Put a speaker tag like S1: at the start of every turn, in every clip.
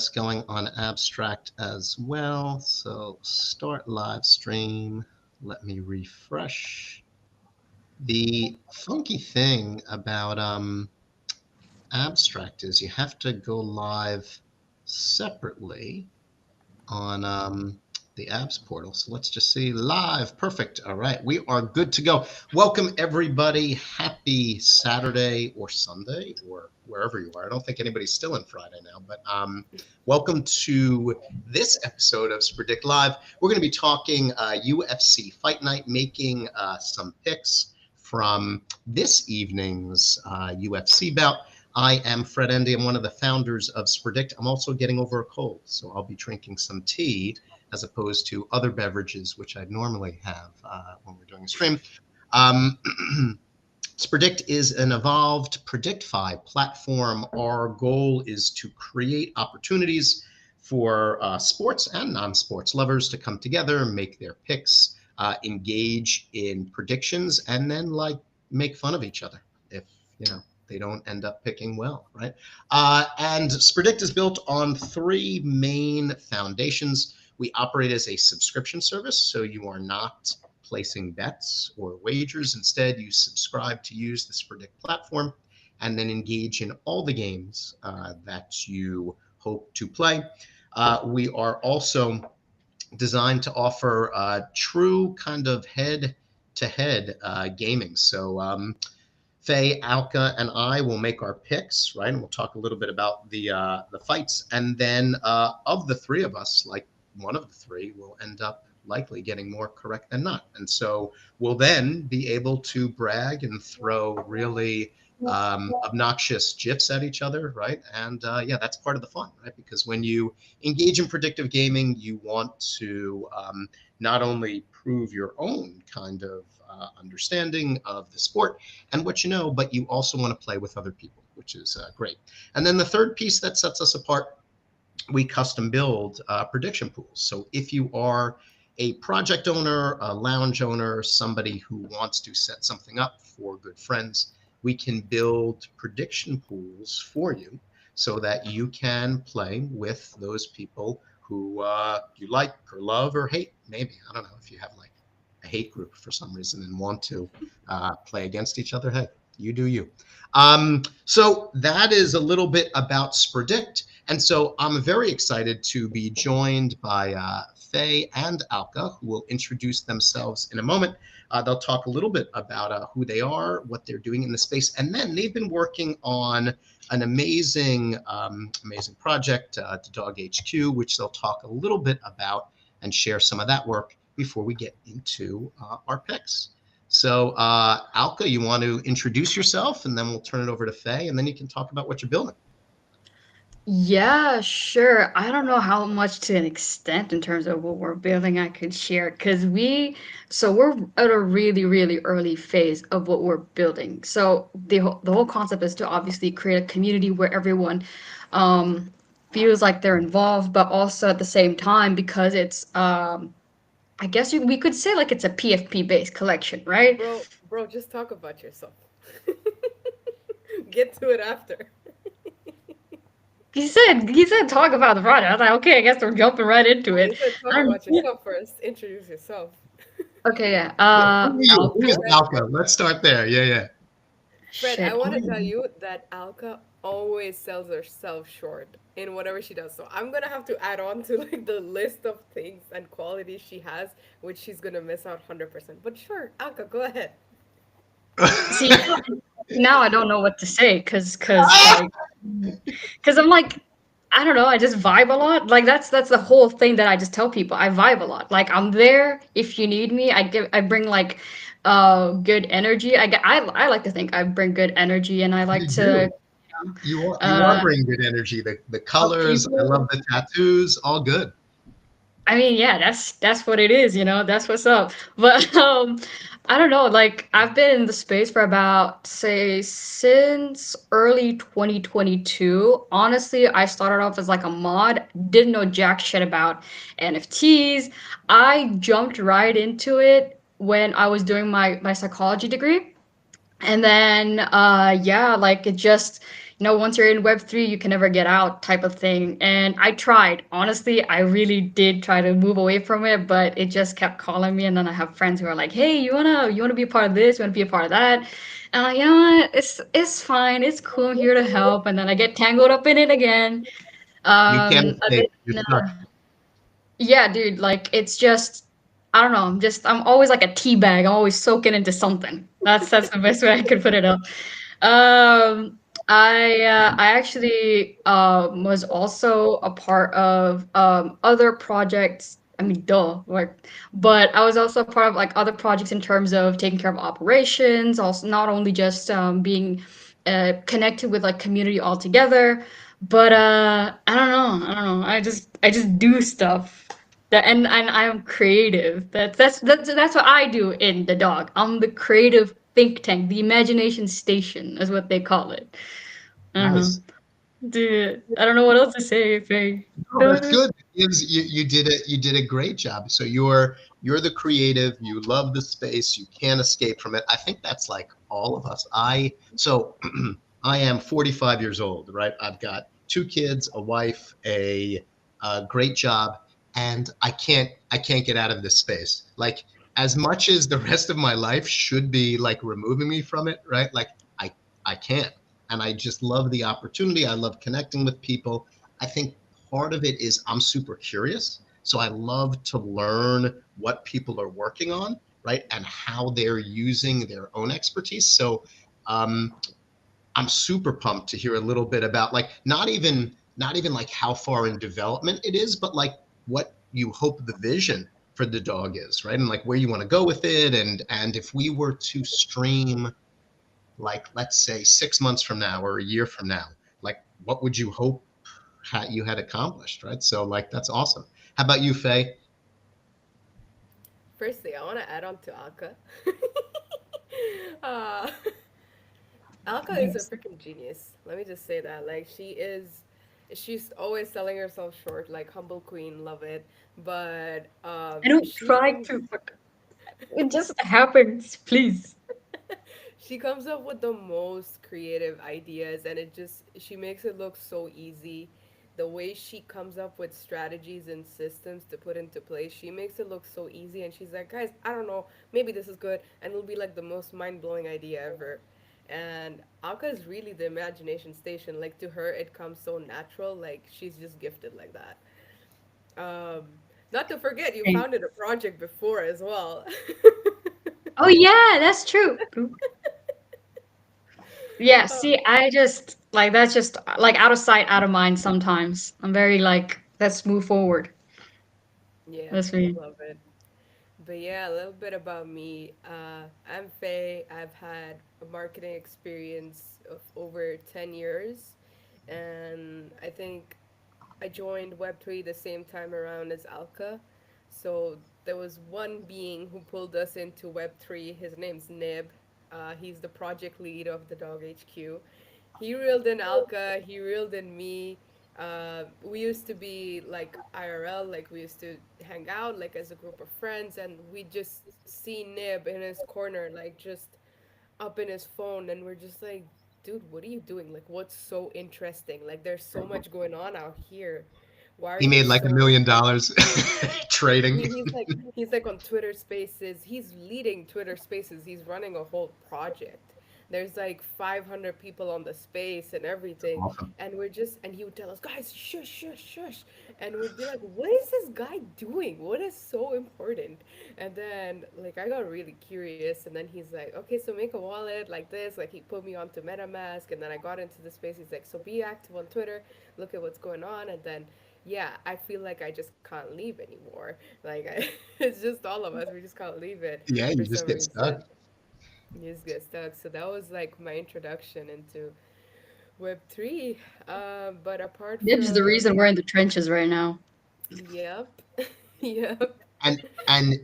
S1: going on Abstract as well. So start live stream. Let me refresh. The funky thing about Abstract is you have to go live separately on the apps portal. So let's just see live. Perfect. All right, we are good to go. Welcome everybody. Happy Saturday or Sunday or wherever you are. I don't think anybody's still in Friday now, but welcome to this episode of Spredict Live. We're going to be talking UFC Fight Night, making some picks from this evening's UFC bout. I am Fred Endy. I'm one of the founders of Spredict. I'm also getting over a cold, so I'll be drinking some tea as opposed to other beverages, which I'd normally have when we're doing a stream. Spredict is an evolved PredictFi platform. Our goal is to create opportunities for sports and non-sports lovers to come together, make their picks, engage in predictions, and then make fun of each other if, they don't end up picking well, right? And Spredict is built on three main foundations. We operate as a subscription service, so you are not placing bets or wagers. Instead, you subscribe to use the Spredict platform and then engage in all the games that you hope to play. We are also designed to offer true kind of head-to-head gaming. So Faye, Alka, and I will make our picks, right? And we'll talk a little bit about the fights. And then of the three of us, one of the three will end up likely getting more correct than not. And so we'll then be able to brag and throw really obnoxious GIFs at each other, right? And that's part of the fun, right? Because when you engage in predictive gaming, you want to not only prove your own kind of understanding of the sport and what you know, but you also want to play with other people, which is great. And then the third piece that sets us apart, we custom build prediction pools. So if you are a project owner, a lounge owner, somebody who wants to set something up for good friends, we can build prediction pools for you so that you can play with those people who you like or love or hate. Maybe, I don't know, if you have a hate group for some reason and want to play against each other, hey, you do you. So that is a little bit about Spredict. And so I'm very excited to be joined by Faye and Alka, who will introduce themselves in a moment. They'll talk a little bit about who they are, what they're doing in the space, and then they've been working on an amazing project, Dog HQ, which they'll talk a little bit about and share some of that work before we get into our picks. So Alka, you want to introduce yourself, and then we'll turn it over to Faye, and then you can talk about what you're building.
S2: Yeah, sure. I don't know how much to an extent in terms of what we're building I could share because we're at a really, really early phase of what we're building. So the whole concept is to obviously create a community where everyone feels like they're involved, but also at the same time because it's I guess we could say like it's a PFP based collection, right?
S3: Bro, just talk about yourself. Get to it after.
S2: He said talk about the project. I was like, okay, I guess we're jumping right into
S3: You
S2: it.
S3: said talk about yourself first. Introduce yourself.
S2: Okay, yeah.
S1: Who is Alka? Let's start there. Yeah.
S3: Fred, I
S2: Shit.
S3: want to tell you that Alka always sells herself short in whatever she does. So I'm gonna have to add on to the list of things and qualities she has, which she's gonna miss out 100%. But sure, Alka, go ahead.
S2: See, now I don't know what to say because I'm like, I don't know, I just vibe a lot. Like that's the whole thing that I just tell people. I vibe a lot. Like I'm there if you need me. I bring like good energy. I like to think I bring good energy and I like
S1: You
S2: to
S1: do. You are
S2: uh
S1: bringing good energy. The
S2: help
S1: colors, I
S2: people.
S1: love the tattoos, all good.
S2: I mean, yeah, that's what it is, that's what's up. But I don't know, like I've been in the space for about say since early 2022. Honestly, I started off as like a mod, didn't know jack shit about NFTs. I jumped right into it when I was doing my psychology degree. And then yeah, like it just once you're in Web3, you can never get out type of thing. And I tried. Honestly, I really did try to move away from it, but it just kept calling me. And then I have friends who are like, "Hey, you wanna be a part of this? You wanna be a part of that?" And I'm like, you know what? It's fine. It's cool. I'm here to help. And then I get tangled up in it again.
S1: You can't
S2: And
S1: escape. You're
S2: then,
S1: stuck.
S2: yeah, dude, like it's just I don't know. I'm always like a tea bag. I'm always soaking into something. That's the best way I could put it up. Um, I actually was also a part of other projects. I mean, duh, like, but I was also a part of like other projects in terms of taking care of operations. Also, not only just being connected with like community altogether, but I don't know. I just do stuff. And I'm creative. That's what I do in the dog. I'm the creative think tank, the imagination station is what they call it. I don't know.
S1: Nice.
S2: Dude, I don't know what else to say, Faye.
S1: Oh, that's good. It gives you you did a great job. So you're the creative, you love the space, you can't escape from it. I think that's like all of us. I am 45 years old, right? I've got two kids, a wife, a great job, and I can't get out of this space. Like as much as the rest of my life should be like removing me from it, right? Like I I can't. And I just love the opportunity. I love connecting with people. I think part of it is I'm super curious. So I love to learn what people are working on, right? And how they're using their own expertise. So um, I'm super pumped to hear a little bit about like not even like how far in development it is, but like what you hope the vision for the dog is, right? And like where you want to go with it. And if we were to stream like let's say 6 months from now or a year from now, like what would you hope you had accomplished, right? So like that's awesome. How about you, Faye?
S3: Firstly, I want to add on to Alka. uh, Alka is a
S2: Thanks.
S3: freaking genius. Let me just say that. Like, she's always selling herself short, like humble queen, love it. But
S2: I don't
S3: she
S2: try
S3: comes
S2: to, but it just happens, please.
S3: she comes up with the most creative ideas, and she makes it look so easy. The way she comes up with strategies and systems to put into place, she makes it look so easy, and she's like, guys, I don't know, maybe this is good, and it'll be like the most mind-blowing idea ever. And Aka is really the imagination station. Like, to her it comes so natural, like she's just gifted like that. um Not to forget, you
S2: Thanks.
S3: founded a project before as well.
S2: Oh yeah, that's true. Yeah,
S3: Oh,
S2: see, I just like that's just like out of sight, out of mind sometimes. I'm very like, let's move forward.
S3: yeah,
S2: That's me.
S3: love it. But yeah, a little bit about me. I'm Faye. I've had a marketing experience of over 10 years. And I think I joined Web3 the same time around as Alka. So there was one being who pulled us into Web3. His name's Nib. He's the project lead of the Dog HQ. He reeled in Alka, he reeled in me. We used to be like IRL, like we used to hang out like as a group of friends, and we just see Nib in his corner, like just up in his phone, and we're just like, dude, what are you doing? Like, what's so interesting? Like, there's so much going on out here. Why are
S1: He
S3: you
S1: made like a
S3: so
S1: million dollars trading.
S3: he's like on Twitter Spaces. He's leading Twitter Spaces. He's running a whole project. There's like 500 people on the space and everything,
S1: Awesome.
S3: and he would tell us, guys, shush, shush, shush, and we'd be like, what is this guy doing? What is so important? And then like I got really curious, and then he's like, okay, so make a wallet like this. Like he put me onto MetaMask, and then I got into the space. He's like, so be active on Twitter, look at what's going on, and then yeah, I feel like I just can't leave anymore. Like it's just all of us. We just can't leave it
S1: Yeah,
S3: for
S1: you just
S3: some
S1: get
S3: reason.
S1: stuck.
S3: You just get stuck. So that was like my introduction into Web3. But apart
S2: Nib's the
S3: from,
S2: reason we're in the trenches right now.
S3: yep, yep.
S1: And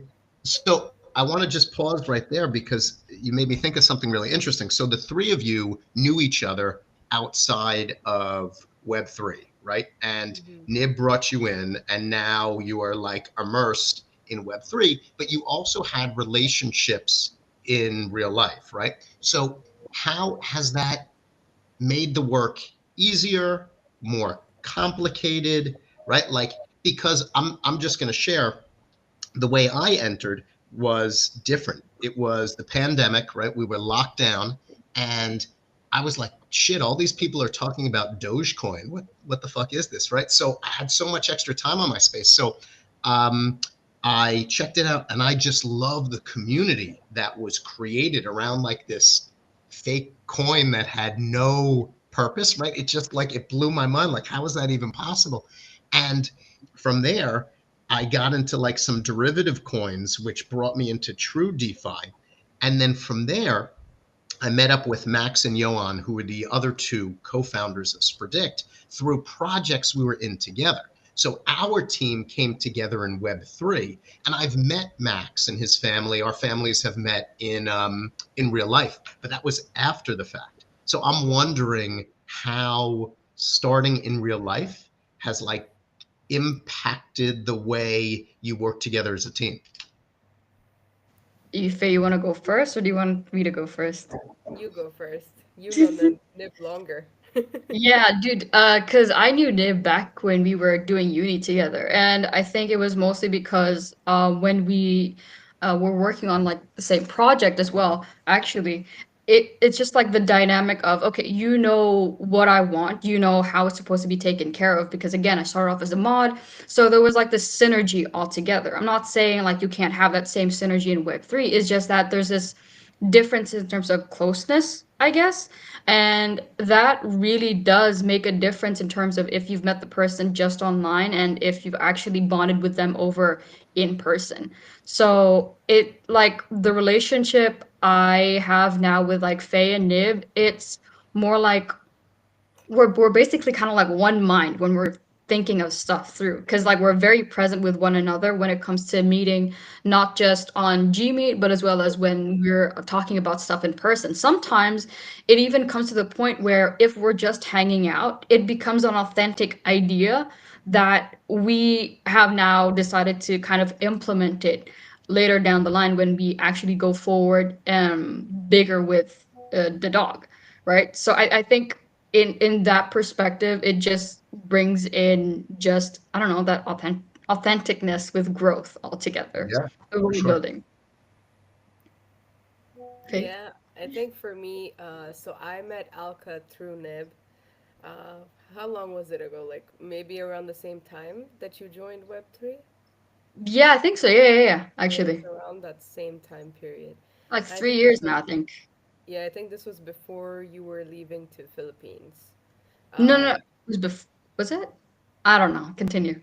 S1: so I want to just pause right there because you made me think of something really interesting. So the three of you knew each other outside of Web3, right? And
S3: Hmm.
S1: Nib brought you in, and now you are like immersed in Web3, but you also had relationships in real life, right? So how has that made the work easier, more complicated, right? Like, because I'm just going to share the way I entered was different. It was the pandemic, right? We were locked down, and I was like, shit, all these people are talking about Dogecoin. What the fuck is this, right? So I had so much extra time on my space. So um, I checked it out, and I just love the community that was created around like this fake coin that had no purpose, right? It just like it blew my mind. Like, how is that even possible? And from there, I got into like some derivative coins, which brought me into true DeFi. And then from there, I met up with Max and Johan, who were the other two co founders of Spredict, through projects we were in together. So our team came together in Web3, and I've met Max and his family. Our families have met in real life, but that was after the fact. So I'm wondering how starting in real life has like impacted the way you work together as a team?
S2: Faye, you want to go first, or do you want me to go first?
S3: You go first. You've known the Nib longer.
S2: Yeah, dude, cause I knew Nib back when we were doing uni together, and I think it was mostly because when we were working on like the same project as well, actually, it's just like the dynamic of, okay, you know what I want, you know how it's supposed to be taken care of, because again, I started off as a mod, so there was like this synergy altogether. I'm not saying like you can't have that same synergy in Web3, it's just that there's this difference in terms of closeness, I guess. And that really does make a difference in terms of if you've met the person just online and if you've actually bonded with them over in person. So it like the relationship I have now with like Faye and Nib, it's more like we're basically kind of like one mind when we're thinking of stuff through, because like we're very present with one another when it comes to meeting, not just on Gmeet but as well as when we're talking about stuff in person. Sometimes it even comes to the point where if we're just hanging out, it becomes an authentic idea that we have now decided to kind of implement it later down the line when we actually go forward bigger with the dog, right? So I think in that perspective, it just brings in just, I don't know, that authenticness with growth altogether.
S1: Yeah,
S2: The
S1: for
S2: really
S1: sure.
S2: building. Okay.
S3: Yeah, I think for me, so I met Alka through Nib. Uh, how long was it ago? Like maybe around the same time that you joined Web3?
S2: Yeah, I think so. Yeah,
S3: Yeah, it's
S2: actually.
S3: around that same time period.
S2: Like
S3: I
S2: three
S3: think this
S2: years
S3: was,
S2: now, I think.
S3: yeah, I think this was before you were leaving to Philippines.
S2: No, no,
S3: Um,
S2: it was was it? I don't know. Continue.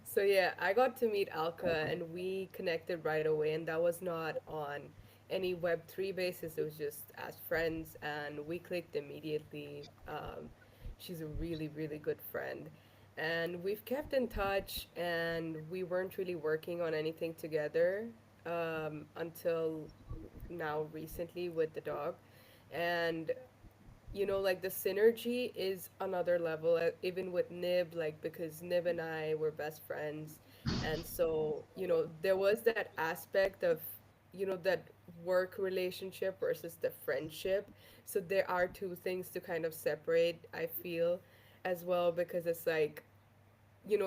S3: So yeah, I got to meet Alka and we connected right away, and that was not on any Web3 basis. It was just as friends, and we clicked immediately. She's a really, really good friend, and we've kept in touch. And we weren't really working on anything together until now recently with the dog, and like the synergy is another level, even with Nib, like because Nib and I were best friends. And so, there was that aspect of, that work relationship versus the friendship. So there are two things to kind of separate, I feel, as well, because it's like,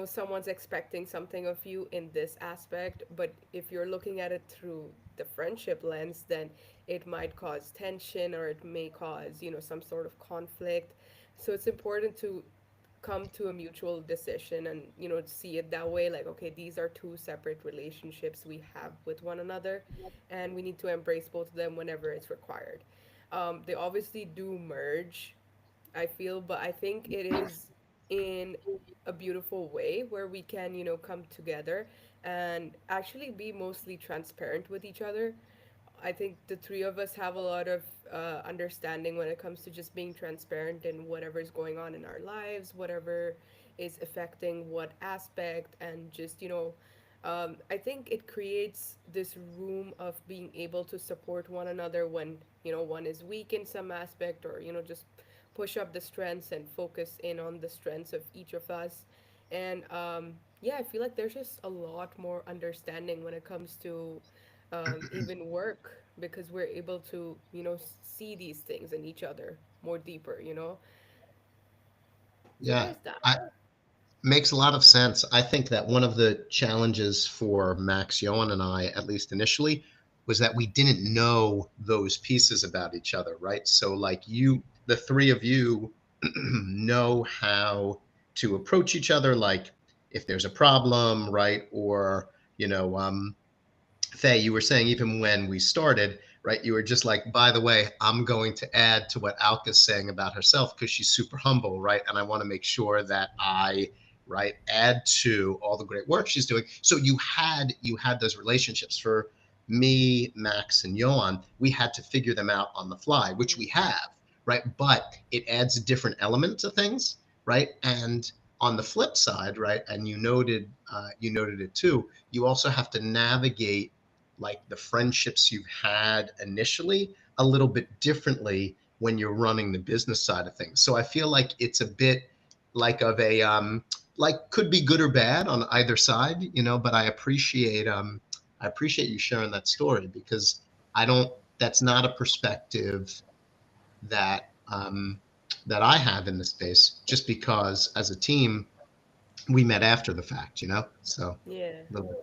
S3: someone's expecting something of you in this aspect, but if you're looking at it through the friendship lens, then it might cause tension or it may cause, some sort of conflict. So it's important to come to a mutual decision and, see it that way, like, okay, these are two separate relationships we have with one another, and we need to embrace both of them whenever it's required. They obviously do merge, I feel, but I think it is in a beautiful way where we can, come together and actually be mostly transparent with each other. I think the three of us have a lot of understanding when it comes to just being transparent in whatever is going on in our lives, whatever is affecting what aspect, and just, I think it creates this room of being able to support one another when, one is weak in some aspect, or, just push up the strengths and focus in on the strengths of each of us. And yeah, I feel like there's just a lot more understanding when it comes to even work, because we're able to, see these things in each other more deeper. So
S1: Yeah.
S3: there's that.
S1: I, makes a lot of sense. I think that one of the challenges for Max, Johan, and I, at least initially, was that we didn't know those pieces about each other, right? So, like you, the three of you, know how to approach each other, like if there's a problem, right? Or, you know, Faye, you were saying even when we started, right, you were just like, by the way, I'm going to add to what Alka's saying about herself because she's super humble, right? And I want to make sure that I, right, add to all the great work she's doing. So you had those relationships for me, Max, and Johan. We had to figure them out on the fly, which we have, right? But it adds a different element to things, right? And on the flip side, right, and you noted it too. You also have to navigate like the friendships you've had initially a little bit differently when you're running the business side of things. So I feel like it's a bit like of a like could be good or bad on either side, but I appreciate you sharing that story because I don't that's not a perspective that that I have in the space just because as a team we met after the fact. So
S3: Yeah.
S1: a little bit.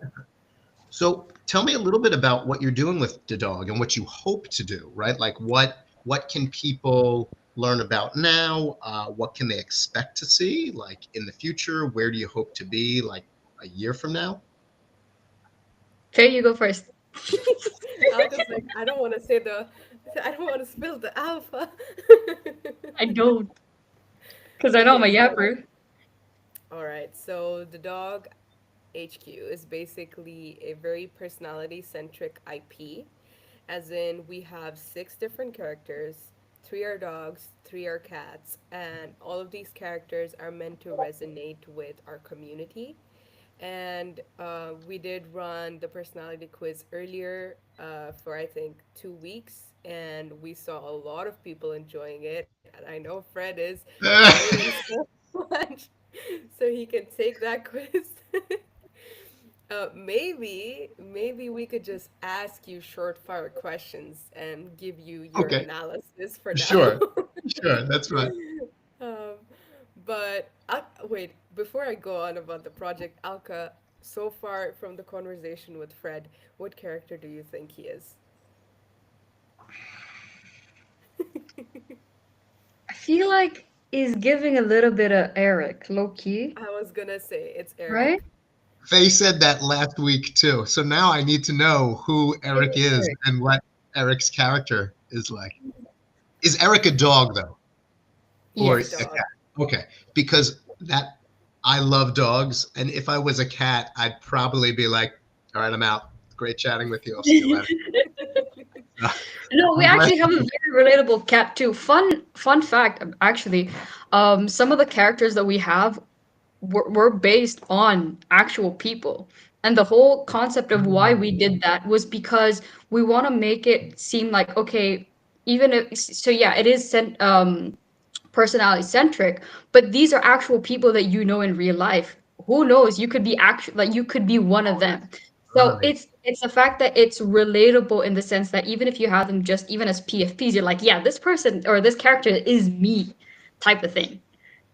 S1: So tell me a little bit about what you're doing with the dog and what you hope to do, right? Like what can people learn about now? What can they expect to see like in the future? Where do you hope to be like a year from now?
S2: Faye, you go first.
S3: Alka's like, I don't want to say I don't want to spill the alpha.
S2: I don't, because I know I'm a
S3: Okay, so
S2: yapper.
S3: all right, so the dog HQ is basically a very personality centric IP, as in we have six different characters. Three are dogs, three are cats, and all of these characters are meant to resonate with our community. And we did run the personality quiz earlier for I think 2 weeks, and we saw a lot of people enjoying it. And I know Fred is learning so much, so he can take that quiz. Maybe we could just ask you short fire questions and give you your
S1: Okay,
S3: analysis for now.
S1: sure, sure, that's right.
S3: Um, but wait, before I go on about the project, Alka, so far from the conversation with Fred, what character do you think he is?
S2: I feel like he's giving a little bit of Eric, low key,
S3: I was gonna say it's
S2: right?
S3: Eric.
S1: Faye said that last week too. So now I need to know who Eric is
S2: Eric.
S1: and what Eric's character is like. Is Eric a dog though? Or
S3: He's a
S1: a
S2: Yes.
S3: dog.
S1: cat? Okay, because that I love dogs, and if I was a cat, I'd probably be like, "All right, I'm out. Great chatting with you. I'll see you later." Uh,
S2: No, we
S1: I'm glad.
S2: actually have a very relatable cat too. Fun fact, actually, some of the characters that we have were based on actual people. And the whole concept of why we did that was because we want to make it seem like, okay, even if, so yeah, it is personality centric, but these are actual people that you know in real life. Who knows? You could be actually like you could be one of them. So
S1: Right.
S2: it's the fact that it's relatable in the sense that even if you have them just even as PFPs, you're like, yeah, this person or this character is me, type of thing.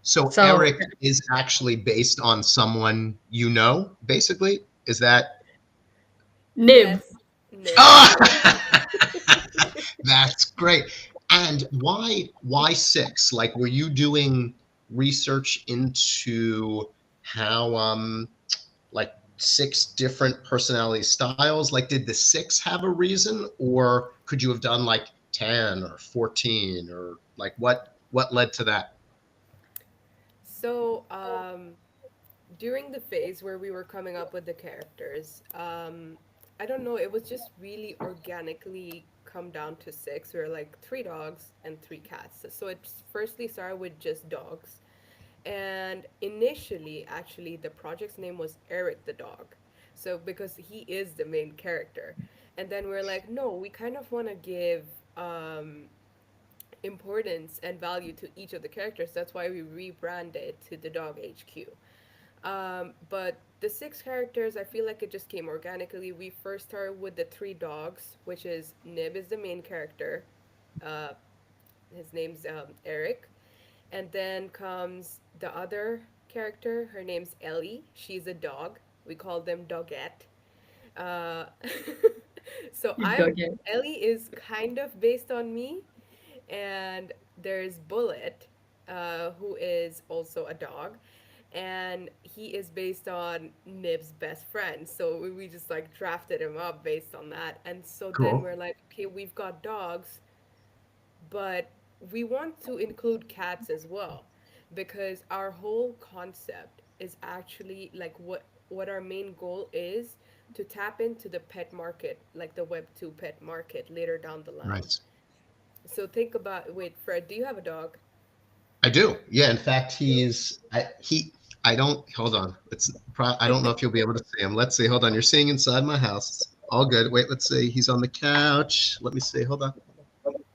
S1: So
S2: So
S1: Eric is actually based on someone you know, basically. Is that?
S2: Nib.
S3: Yes, Nib.
S1: Oh! That's great. And why six? Like, were you doing research into how like six different personality styles? Like, did the six have a reason, or could you have done like 10 or 14, or like what led to that?
S3: So, during the phase where we were coming up with the characters, I don't know, it was just really organically come down to six. We were like three dogs and three cats. So it firstly started with just dogs. And initially, actually, the project's name was Eric the dog. So because he is the main character. And then we're like, no, we kind of want to give importance and value to each of the characters. That's why we rebranded to the Dog HQ. But the six characters, I feel like it just came organically. We first started with the three dogs, which is Nib is the main character. Uh, his name's Eric. And then comes The other character, her name's Ellie. She's a dog. We call them Dogette. Uh, so
S2: You
S3: I'm
S2: dug it.
S3: Ellie is kind of based on me, and there's Bullet, who is also a dog, and he is based on Nib's best friend. So we just like drafted him up based on that, and so then
S1: Cool.
S3: we're like, okay, we've got dogs, but we want to include cats as well because our whole concept is actually like what our main goal is to tap into the pet market, like the web 2 pet market later down the line.
S1: Nice.
S3: So think about, wait, Fred, do you have a dog?
S1: I do. Yeah. In fact, I don't, hold on. I don't know if you'll be able to see him. Let's see. Hold on. You're seeing inside my house. It's all good. Wait, let's see. He's on the couch. Let me see. Hold on.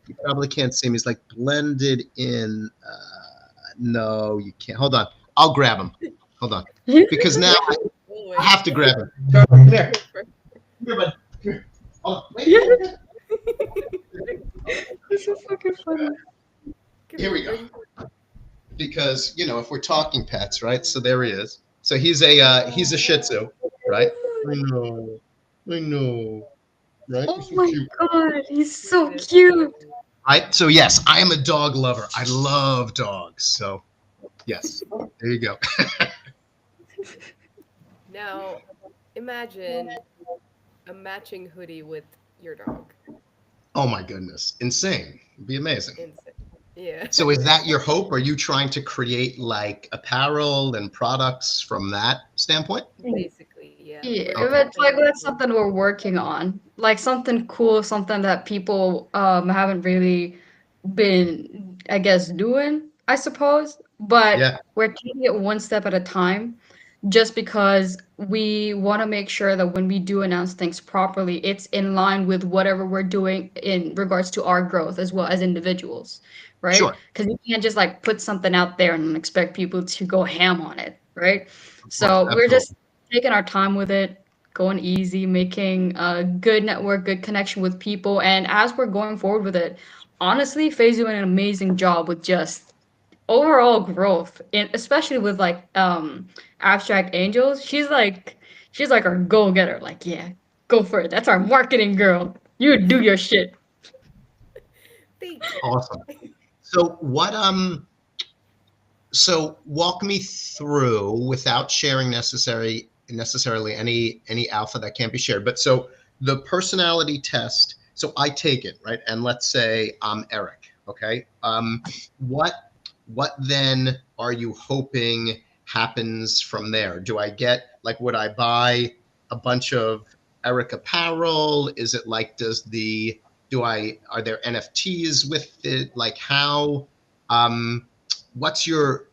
S1: You probably can't see him. He's like blended in. No, you can't. Hold on. I'll grab him. Hold on. Because now I
S3: Always.
S1: have to grab him. Come here.
S3: Perfect.
S1: Come here, bud. Come here. Hold on. Wait.
S2: Yeah,
S1: Wait, wait.
S2: it's so fucking funny.
S3: Come
S1: Here
S3: here,
S1: we go.
S3: buddy.
S1: Because if we're talking pets, right? So there he is. So he's a Shih Tzu, right? I know, I know, right? He's
S2: Oh
S1: so
S2: my
S1: cute,
S2: god, he's
S3: He
S2: so
S3: is
S2: cute.
S3: adorable.
S1: right? So yes, I am a dog lover. I love dogs. So yes, there you go.
S3: Now, imagine a matching hoodie with your dog.
S1: Oh my goodness, insane! It'd be amazing.
S3: Insane. Yeah.
S1: So is that your hope? Are you trying to create like apparel and products from that standpoint?
S3: Basically, yeah.
S2: Yeah,
S3: We're
S1: Okay,
S2: it's
S3: tapping
S2: like that's
S3: into.
S2: something we're working on. Like something cool, something that people haven't really been, I guess, doing, I suppose. But
S1: yeah,
S2: we're taking it one step at a time, just because we want to make sure that when we do announce things properly, it's in line with whatever we're doing in regards to our growth as well as individuals, right?
S1: sure,
S2: Because you can't just like put something out there and expect people to go ham on it, right?
S1: of course,
S2: So we're just
S1: absolutely.
S2: taking our time with it, going easy, making a good network, good connection with people. And as we're going forward with it, honestly, Faye's doing an amazing job with just overall growth, and especially with like abstract angels. She's like our go getter. Like, yeah, go for it. That's our marketing girl. You do your shit.
S3: Thank you.
S1: Awesome. So so walk me through without sharing necessarily any alpha that can't be shared. But so the personality test. So I take it right, and let's say I'm Eric. Okay. What what then are you hoping happens from there? Do I get like would I buy a bunch of Eric apparel? Is it like does the do I are there NFTs with it? Like how what's your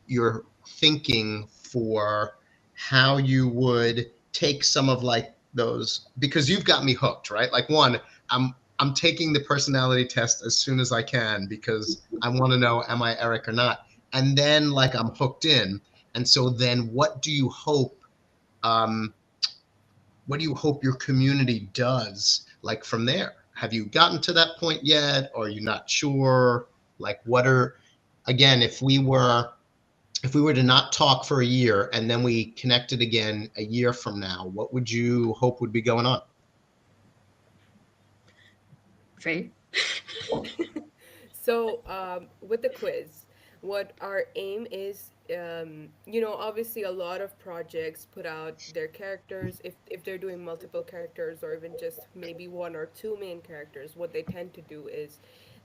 S1: thinking for how you would take some of like those because you've got me hooked, right? Like one, I'm taking the personality test as soon as I can because I want to know am I Eric or not. And then like I'm hooked in. And so then um what do you hope your community does like from there? Have you gotten to that point yet? Or are you not sure? Like what are again, if we were to not talk for a year and then we connected again a year from now, what would you hope would be going on?
S2: Faye.
S3: So, with the quiz, what our aim is, obviously a lot of projects put out their characters, if they're doing multiple characters or even just maybe one or two main characters, what they tend to do is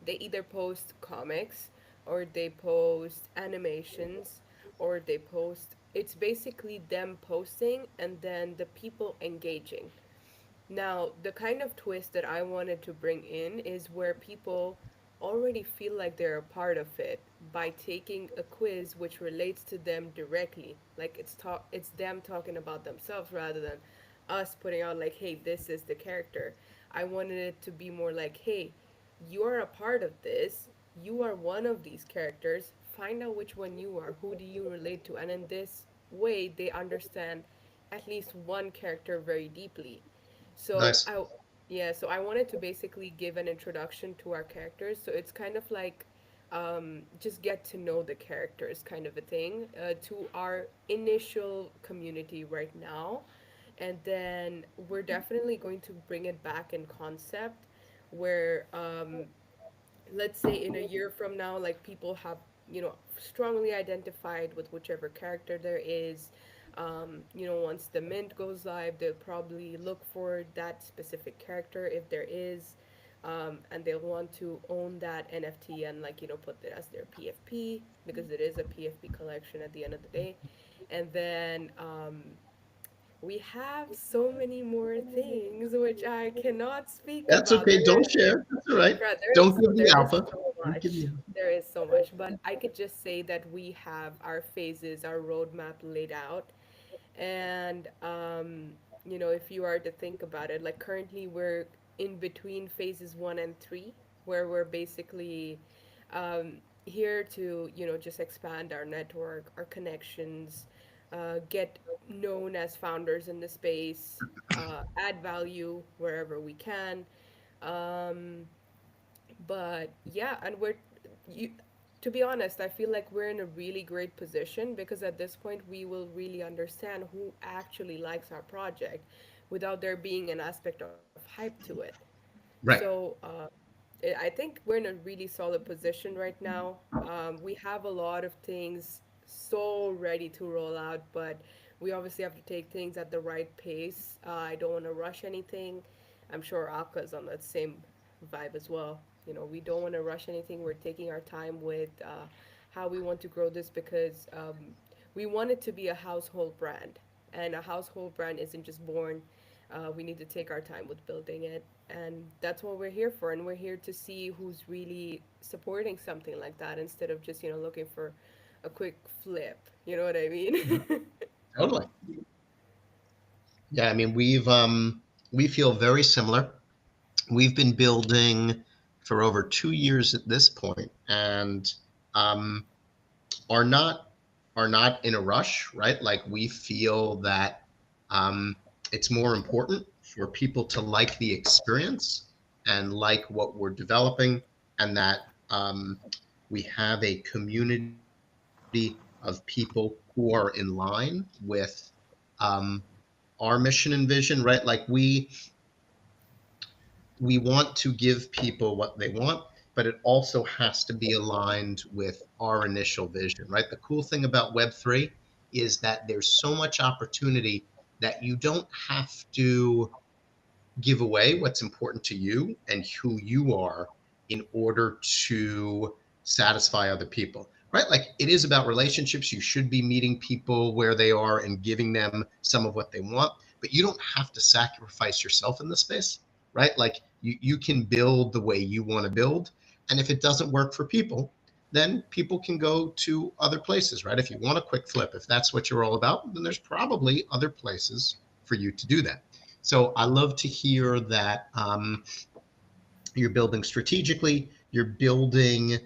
S3: they either post comics or they post animations or they post, it's basically them posting and then the people engaging. Now, the kind of twist that I wanted to bring in is where people already feel like they're a part of it by taking a quiz which relates to them directly. Like it's them talking about themselves rather than us putting out like, "Hey, this is the character." I wanted it to be more like, "Hey, you are a part of this. You are one of these characters. Find out which one you are. Who do you relate to?" And in this way, they understand at least one character very deeply. So
S1: Nice.
S3: yeah, so I wanted to basically give an introduction to our characters. So it's kind of like just get to know the characters kind of a thing to our initial community right now. And then we're definitely going to bring it back in concept where let's say in a year from now, like people have, strongly identified with whichever character there is. Once the mint goes live, they'll probably look for that specific character if there is. And they'll want to own that NFT and, like, put it as their PFP because it is a PFP collection at the end of the day. And then we have so many more things which I cannot speak
S1: That's
S3: about.
S1: okay. Don't share. That's all right.
S3: Right,
S1: Don't give the
S3: there is
S1: alpha.
S3: so
S1: Don't give
S3: much.
S1: the
S3: There is so much, but I could just say that we have our phases, our roadmap laid out, and if you are to think about it, like currently we're in between phases 1 and 3, where we're basically here to just expand our network, our connections, get known as founders in the space, add value wherever we can. Um, but yeah, and you to be honest, I feel like we're in a really great position because at this point we will really understand who actually likes our project without there being an aspect of hype to it.
S1: right.
S3: So I think we're in a really solid position right now. We have a lot of things so ready to roll out, but we obviously have to take things at the right pace. I don't want to rush anything. I'm sure Alka's on that same vibe as well. We don't want to rush anything. We're taking our time with how we want to grow this because we want it to be a household brand. And a household brand isn't just born. We need to take our time with building it. And that's what we're here for. And we're here to see who's really supporting something like that instead of just, looking for a quick flip. You know what I mean?
S1: Totally. Yeah, I mean, we feel very similar. We've been building for over 2 years at this point, and um, are not in a rush, right? Like we feel that um, it's more important for people to like the experience and like what we're developing, and that we have a community of people who are in line with um, our mission and vision, right? Like we want to give people what they want, but it also has to be aligned with our initial vision, right? The cool thing about Web3 is that there's so much opportunity that you don't have to give away what's important to you and who you are in order to satisfy other people, right? Like it is about relationships. You should be meeting people where they are and giving them some of what they want, but you don't have to sacrifice yourself in this space, right? Like you can build the way you want to build. And if it doesn't work for people, then people can go to other places, right? If you want a quick flip, if that's what you're all about, then there's probably other places for you to do that. So I love to hear that you're building strategically, you're building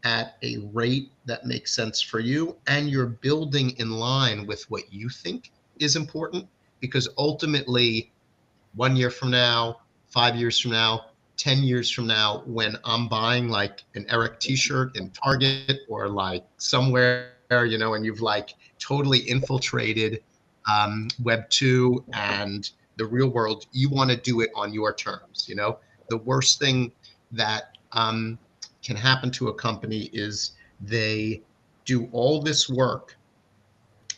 S1: at a rate that makes sense for you, and you're building in line with what you think is important. Because ultimately, 1 year from now, 5 years from now, 10 years from now, when I'm buying like an Eric t-shirt in Target or like somewhere, and you've like totally infiltrated Web2 and the real world, you want to do it on your terms. The worst thing that can happen to a company is they do all this work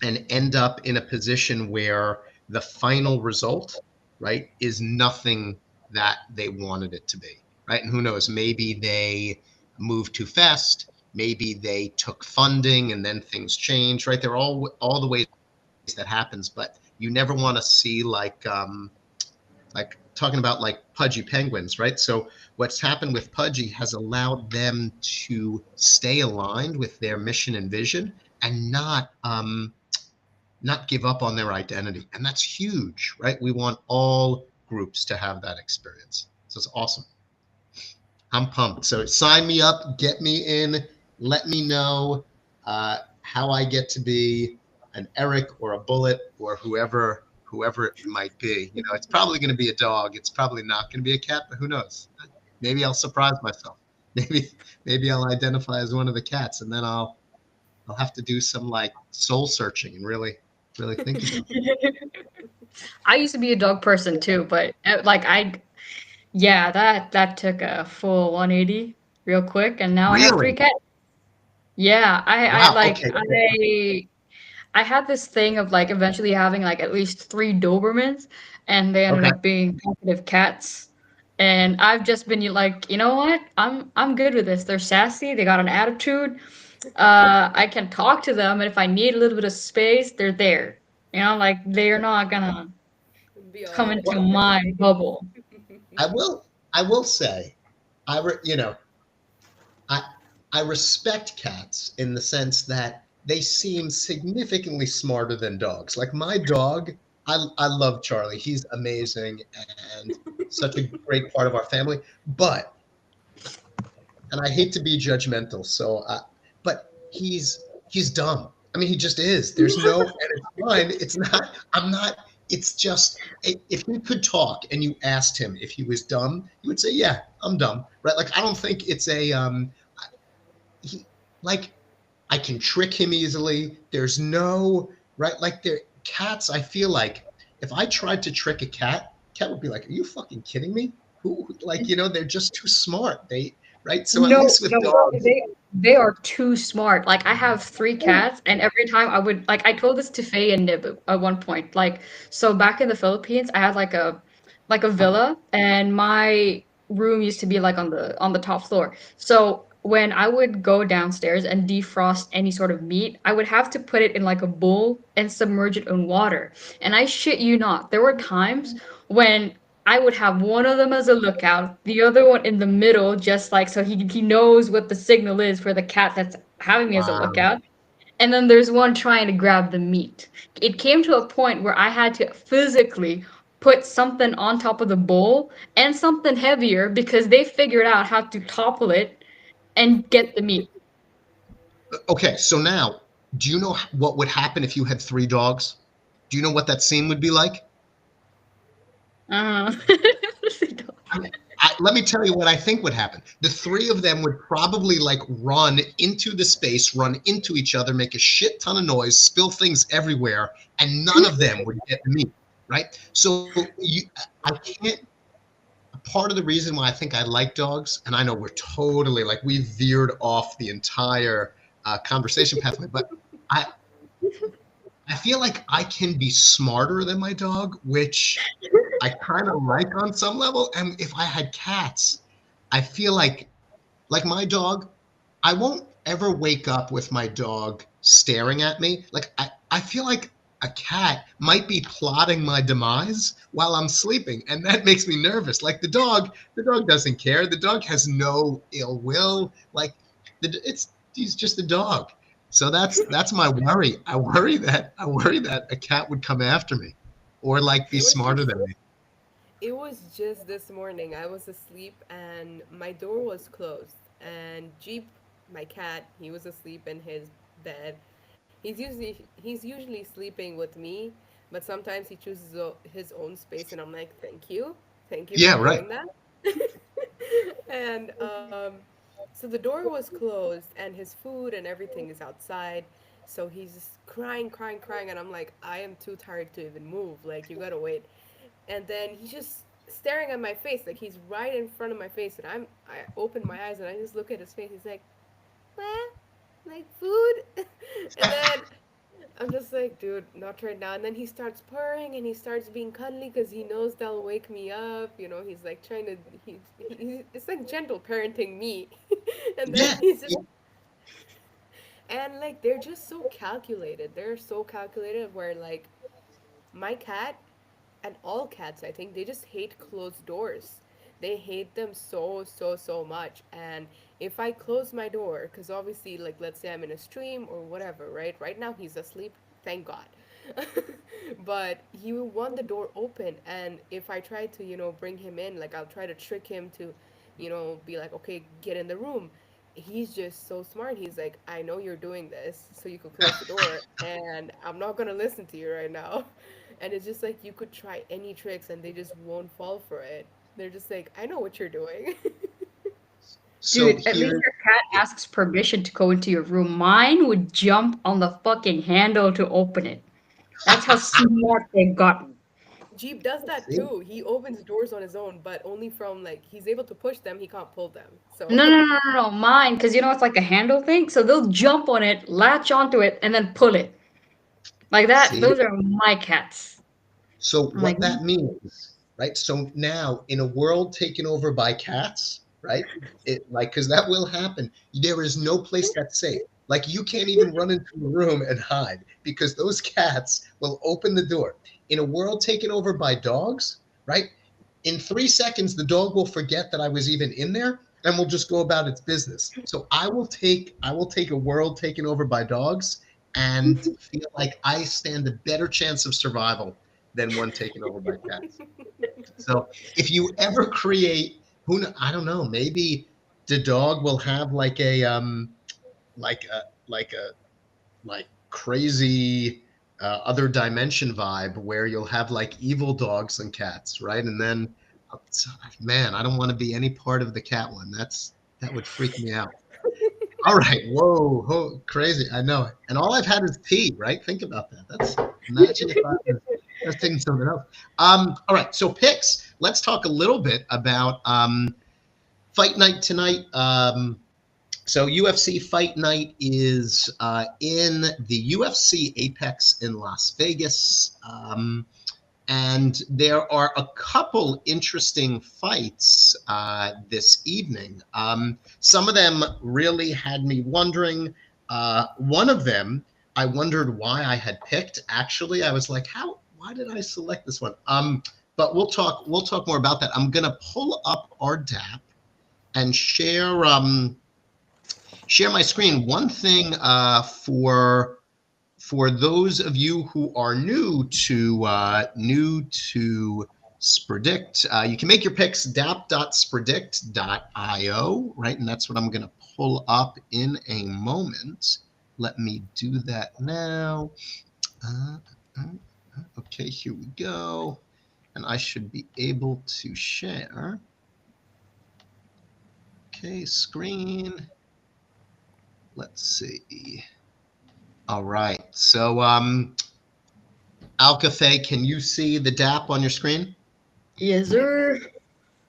S1: and end up in a position where the final result, right, is nothing that they wanted it to be, right? And who knows, maybe they moved too fast, maybe they took funding and then things change, right? There are all the ways that happens, but you never want to see like talking about like pudgy penguins, right? So what's happened with Pudgy has allowed them to stay aligned with their mission and vision and not give up on their identity. And that's huge, right? We want all groups to have that experience. So it's awesome. I'm pumped. So sign me up, get me in, let me know how I get to be an Eric or a Bullet or whoever it might be. It's probably going to be a dog. It's probably not going to be a cat, but who knows? Maybe I'll surprise myself. maybe maybe I'll identify as one of the cats, and then I'll have to do some like soul searching and really think about it.
S2: I used to be a dog person too, but like yeah, that took a full 180 real quick, and now I have three
S1: Really?
S2: cats. Yeah, I
S1: Wow.
S2: like
S1: Okay.
S2: I had this thing of like eventually having like at least three Dobermans, and they ended
S1: Okay.
S2: up being talkative cats. And I've just been like, you know what? I'm good with this. They're sassy. They got an attitude. I can talk to them, and if I need a little bit of space, they're there. You know, like they're not gonna
S3: Be all
S2: come
S3: over
S2: into
S1: Well,
S3: you.
S2: my bubble.
S1: I will say, you know, I I respect cats in the sense that they seem significantly smarter than dogs. Like my dog, I love Charlie. He's amazing and such a great part of our family. But and I hate to be judgmental, but he's dumb. I mean, he just is. There's no, and it's fine. It's not. I'm not. It's just if he could talk and you asked him if he was dumb, he would say, "Yeah, I'm dumb." Right? Like I don't think it's a he like I can trick him easily. There's no right like there cats. I feel like if I tried to trick a cat would be like, "Are you fucking kidding me?" Who like they're just too smart. They right. So at
S2: No,
S1: least with
S2: no,
S1: dogs,
S2: they are too smart. Like I have three cats, and every time I would like I told this to Faye and Nib at one point. Like so back in the Philippines, I had like a villa, and my room used to be like on the top floor. So when I would go downstairs and defrost any sort of meat, I would have to put it in like a bowl and submerge it in water. And I shit you not, there were times when I would have one of them as a lookout, the other one in the middle, just like so he knows what the signal is for the cat that's having me as a
S1: wow.
S2: lookout. And then there's one trying to grab the meat. It came to a point where I had to physically put something on top of the bowl and something heavier because they figured out how to topple it and get the meat.
S1: Okay, so now, do you know what would happen if you had three dogs? Do you know what that scene would be like?
S2: Uh,
S1: I mean, let me tell you what I think would happen. The three of them would probably like run into the space, run into each other, make a shit ton of noise, spill things everywhere, and none of them would get the meat, right? So I can't. Part of the reason why I think I like dogs, and I know we're totally like we veered off the entire conversation pathway, but I I feel like I can be smarter than my dog, which I kind of like on some level. And if I had cats, I feel like my dog, I won't ever wake up with my dog staring at me. Like I feel like a cat might be plotting my demise while I'm sleeping, and that makes me nervous. Like the dog doesn't care. The dog has no ill will. Like he's just a dog. So that's my worry. I worry that a cat would come after me, or like be
S3: It was
S1: smarter
S3: just
S1: than me.
S3: it was just this morning. I was asleep and my door was closed. And Jeep, my cat, he was asleep in his bed. He's usually sleeping with me, but sometimes he chooses his own space, and I'm like, thank you for
S1: Yeah, right.
S3: doing that. And so the door was closed, and his food and everything is outside. So he's just crying, crying, crying, and I'm like, I am too tired to even move. Like, you gotta wait. And then he's just staring at my face, like he's right in front of my face, and I open my eyes and I just look at his face. He's like, "What? Like food?" And then I'm just like, dude, not right now. And then he starts purring and he starts being cuddly because he knows they'll wake me up. He's like trying to, it's like gentle parenting me. And then
S1: Yeah.
S3: he's just, and like, they're just so calculated. They're so calculated where, like, my cat and all cats, I think, they just hate closed doors. They hate them so, so, so much. And if I close my door, because obviously, like, let's say I'm in a stream or whatever, right? Right now he's asleep, thank God. But he will want the door open. And if I try to, bring him in, like, I'll try to trick him to, be like, okay, get in the room. He's just so smart. He's like, I know you're doing this, so you could close the door, and I'm not gonna listen to you right now. And it's just like you could try any tricks and they just won't fall for it. They're just like, I know what you're doing.
S1: So
S2: Dude, at least
S1: here,
S2: your cat asks permission to go into your room. Mine would jump on the fucking handle to open it. That's how smart they've gotten.
S3: Jeep does that
S1: see,
S3: too. He opens doors on his own, but only from like he's able to push them, he can't pull them. So
S2: No, no, no, no, no, mine, because you know it's like a handle thing. So they'll jump on it, latch onto it, and then pull it. Like that.
S1: see.
S2: Those are my cats.
S1: So
S2: I'm like,
S1: what that means, right? So now in a world taken over by cats, right? It like because that will happen. There is no place that's safe. Like you can't even run into a room and hide because those cats will open the door. In a world taken over by dogs, right? In 3 seconds, the dog will forget that I was even in there and will just go about its business. So I will take a world taken over by dogs and feel like I stand a better chance of survival than one taken over by cats. So if you ever create, I don't know, maybe the dog will have like a like a like crazy other dimension vibe where you'll have like evil dogs and cats, right? And then, man, I don't want to be any part of the cat one. That would freak me out. All right, whoa, crazy. I know. And all I've had is tea, right? Think about that. That's imagine if I was just taking something else. All right, so picks. Let's talk a little bit about fight night tonight. So UFC Fight Night is in the UFC Apex in Las Vegas. And there are a couple interesting fights this evening. Some of them really had me wondering. One of them, I wondered why I had picked. Actually, I was like, why did I select this one? But we'll talk more about that. I'm gonna pull up our DAP and share my screen. One thing for those of you who are new to Spredict, you can make your picks dap.spredict.io, right? And that's what I'm going to pull up in a moment. Let me do that now. Okay, here we go. And I should be able to share. Okay, screen. Let's see. All right. So, Alcafe, can you see the DAP on your screen?
S2: yes, sir.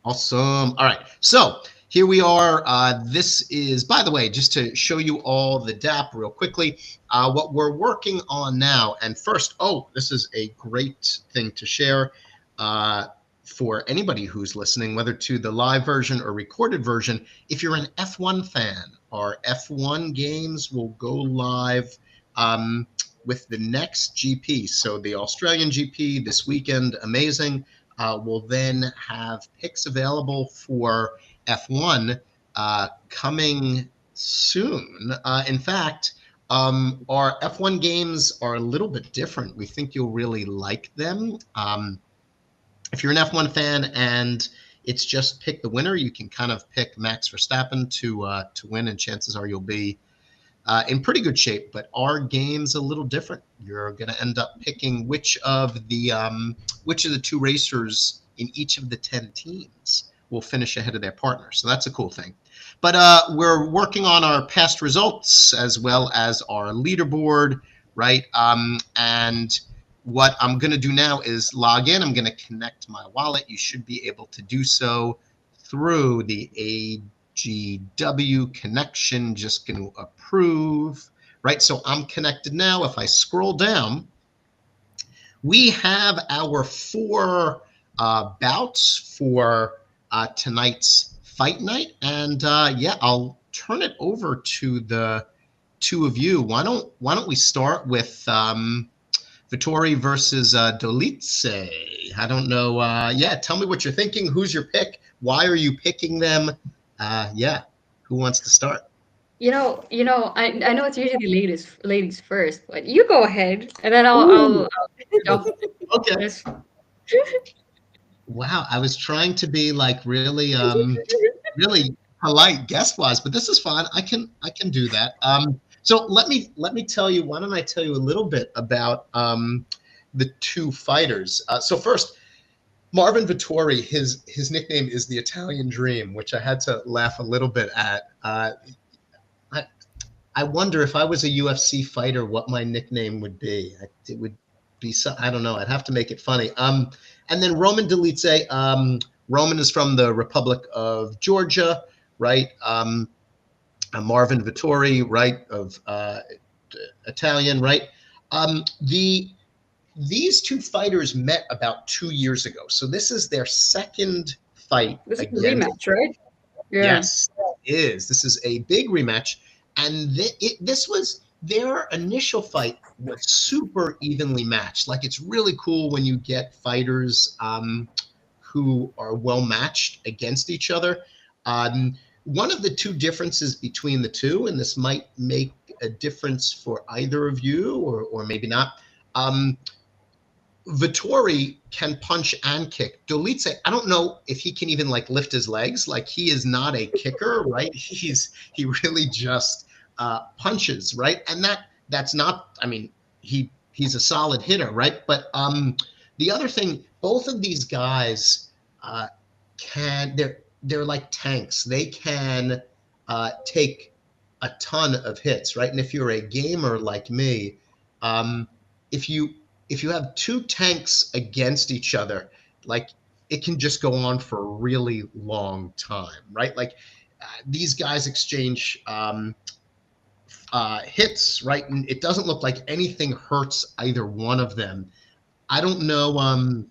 S1: Awesome. All right. So here we are. This is, by the way, just to show you all the DAP real quickly, what we're working on now. And first, this is a great thing to share for anybody who's listening, whether to the live version or recorded version. If you're an F1 fan, our F1 games will go live with the next GP. So the Australian GP this weekend, amazing. We'll then have picks available for F1 coming soon. In fact, our F1 games are a little bit different. We think you'll really like them. If you're an F1 fan and it's just pick the winner, you can kind of pick Max Verstappen to win, and chances are you'll be in pretty good shape. But our game's a little different. You're going to end up picking which of the two racers in each of the 10 teams will finish ahead of their partner. So that's a cool thing. But we're working on our past results as well as our leaderboard, right? And what I'm going to do now is log in. I'm going to connect my wallet. You should be able to do so through the AGW connection. Just going to approve, right? So I'm connected now. If I scroll down, we have our 4 bouts for tonight's fight night. And I'll turn it over to the two of you. Why don't we start with Vittori versus Dolice? I don't know. Tell me what you're thinking. Who's your pick? Why are you picking them? Who wants to start?
S2: I know it's usually ladies first, but you go ahead, and then
S1: Ooh.
S2: I'll jump.
S1: Okay.
S2: Yes.
S1: Wow, I was trying to be like really really polite guest wise, but this is fine. I can do that. So let me tell you. Why don't I tell you a little bit about the two fighters? So first, Marvin Vittori, his nickname is the Italian Dream, which I had to laugh a little bit at. I I wonder if I was a UFC fighter, what my nickname would be. It would be I don't know. I'd have to make it funny. And then Roman Delice. Roman is from the Republic of Georgia, right? Marvin Vittori, right, of Italian, right? These two fighters met about 2 years ago. So this is their second fight
S2: This is a
S1: against.
S2: rematch, right? Yeah.
S1: Yes, it is. This is a big rematch. And this was their initial fight was super evenly matched. Like, it's really cool when you get fighters who are well matched against each other. One of the two differences between the two, and this might make a difference for either of you, or maybe not. Vittori can punch and kick. Delice, I don't know if he can even like lift his legs. Like, he is not a kicker, right? He really just punches, right? And that's not. I mean, he's a solid hitter, right? But the other thing, both of these guys they're like tanks. They can take a ton of hits, right? And if you're a gamer like me, if you have two tanks against each other, like, it can just go on for a really long time, right? Like, these guys exchange hits, right? And it doesn't look like anything hurts either one of them. I don't know.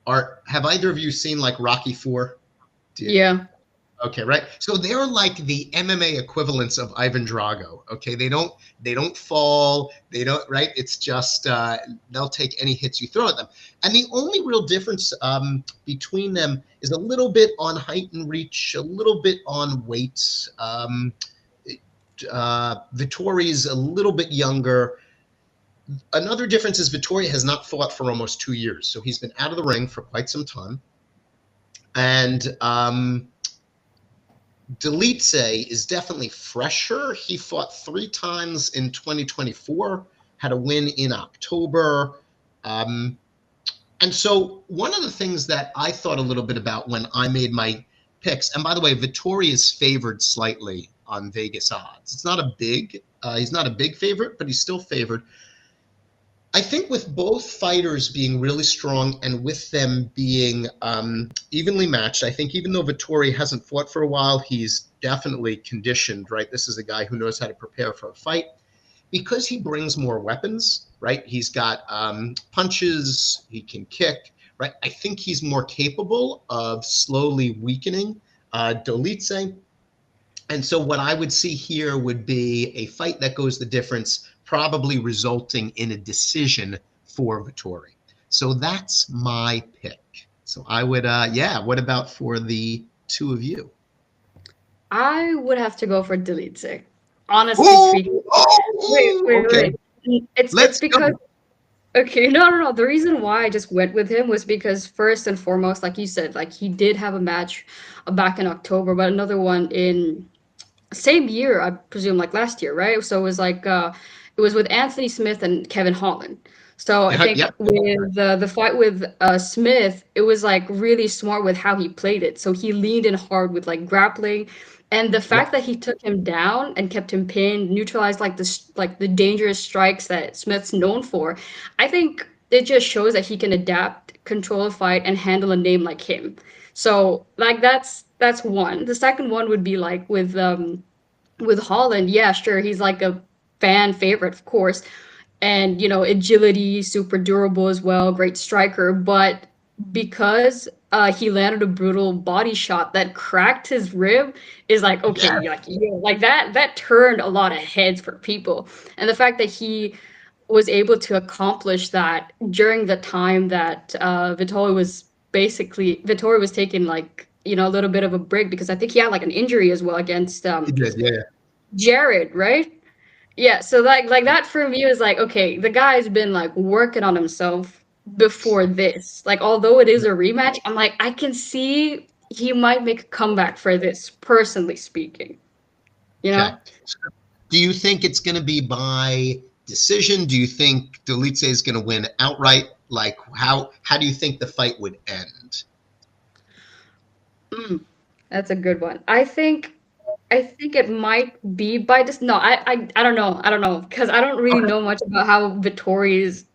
S1: Have either of you seen like Rocky IV?
S2: Yeah.
S1: Okay, right. So they're like the MMA equivalents of Ivan Drago. Okay, they don't fall. They don't, right. It's just they'll take any hits you throw at them. And the only real difference between them is a little bit on height and reach, a little bit on weight. Vittori's a little bit younger. Another difference is Vittori has not fought for almost 2 years, so he's been out of the ring for quite some time. And Delice is definitely fresher. He fought 3 times in 2024, had a win in October. And so one of the things that I thought a little bit about when I made my picks, and by the way, Vittori is favored slightly on Vegas odds. It's not he's not a big favorite, but he's still favored. I think with both fighters being really strong and with them being evenly matched, I think even though Vittori hasn't fought for a while, he's definitely conditioned, right? This is a guy who knows how to prepare for a fight. Because he brings more weapons, right? He's got punches, he can kick, right? I think he's more capable of slowly weakening Delice. And so what I would see here would be a fight that goes the difference, probably resulting in a decision for Vittori. So that's my pick. So I would, what about for the two of you?
S2: I would have to go for Delice. Honestly speaking. Wait. It's because okay, no. The reason why I just went with him was because first and foremost, like you said, like he did have a match back in October, but another one in same year, I presume, like last year, right? So it was like it was with Anthony Smith and Kevin Holland. So I think with the fight with Smith, it was like really smart with how he played it. So he leaned in hard with like grappling, and the fact that he took him down and kept him pinned, neutralized like the dangerous strikes that Smith's known for. I think it just shows that he can adapt, control a fight, and handle a name like him. So like that's one. The second one would be like with Holland. Yeah, sure, he's like a fan favorite, of course, and you know, agility, super durable as well, great striker. But because he landed a brutal body shot that cracked his rib, is like okay, like that turned a lot of heads for people, and the fact that he was able to accomplish that during the time that Vittori was taking like, you know, a little bit of a break because I think he had like an injury as well against
S1: He did, yeah.
S2: Jared, right? Yeah, so like that for me was like, okay, the guy's been like working on himself before this. Like, although it is a rematch, I'm like, I can see he might make a comeback for this, personally speaking. You know?
S1: Okay. So do you think it's going to be by decision? Do you think Delice is going to win outright? Like how do you think the fight would end?
S2: Mm, that's a good one. I think it might be by this. No, I don't know. I don't know because I don't really
S1: Okay.
S2: know much about how Vittori's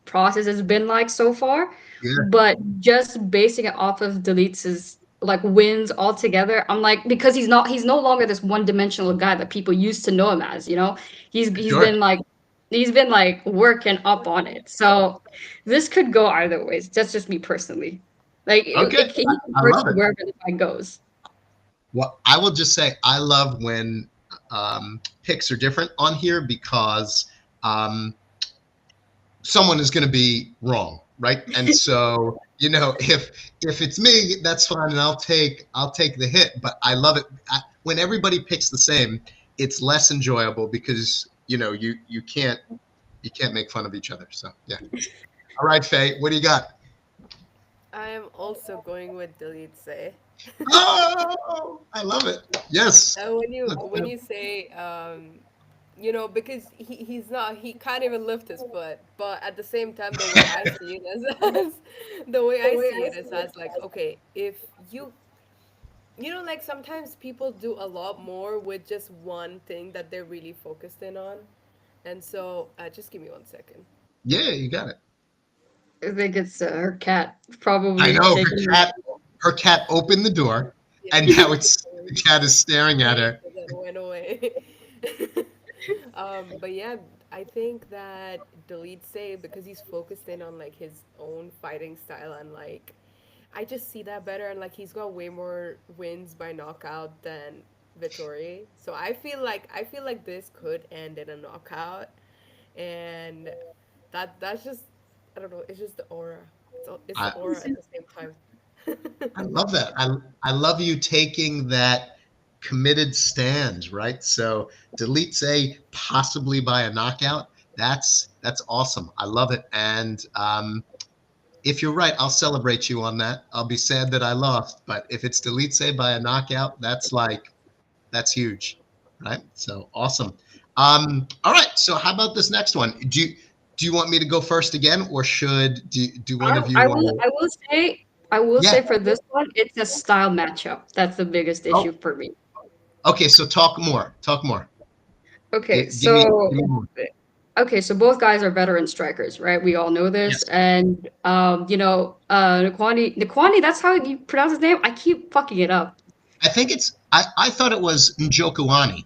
S2: process has been like so far.
S1: Yeah,
S2: But just basing it off of Delete's like wins altogether, I'm like because he's no longer this one-dimensional guy that people used to know him as. He's
S1: sure.
S2: been like working up on it. So this could go either ways. That's just me personally. Like
S1: Okay,
S2: he can
S1: I
S2: push
S1: love it.
S2: wherever the fight goes.
S1: Well, I will just say I love when picks are different on here because um, someone is going to be wrong, right? And so if it's me, that's fine, and I'll take the hit. But I love it when everybody picks the same. It's less enjoyable because you can't make fun of each other. So yeah. All right, Faye, what do you got?
S3: I am also going with delete say.
S1: Oh, I love it. Yes.
S3: When you
S1: Let's
S3: when
S1: go.
S3: you say because he's not, he can't even lift his foot, but at the same time the way I see it as the way I see it is as like, okay, if you like sometimes people do a lot more with just one thing that they're really focused in on. And so just give me 1 second.
S1: Yeah, you got it.
S2: I think it's her cat
S1: I
S2: probably
S1: know
S2: taking her.
S1: her cat opened the door,
S3: Yeah,
S1: and now the cat is staring at her.
S3: that went away. But yeah, I think that delete say because he's focused in on like his own fighting style, and like I just see that better, and like he's got way more wins by knockout than Vittori. So I feel like this could end in a knockout, and that's just, I don't know, it's just the aura. It's the
S1: I
S3: aura at the same time.
S1: I love that. I love you taking that committed stand, right? So delete say possibly by a knockout. That's awesome. I love it. And if you're right, I'll celebrate you on that. I'll be sad that I lost, but if it's delete say by a knockout, that's huge, right? So awesome. All right. So how about this next one? Do you want me to go first again, or do one
S2: I,
S1: of you
S2: I
S1: want
S2: will
S1: to?
S2: I will say I will
S1: Yeah.
S2: say for this one, it's a style matchup. That's the biggest
S1: Oh,
S2: issue for me.
S1: okay. So talk more. Talk more.
S2: Okay,
S1: Give me more.
S2: so both guys are veteran strikers, right? We all know this.
S1: Yes.
S2: And Nkwani, that's how you pronounce his name? I keep fucking it up.
S1: I thought it was Njokuani.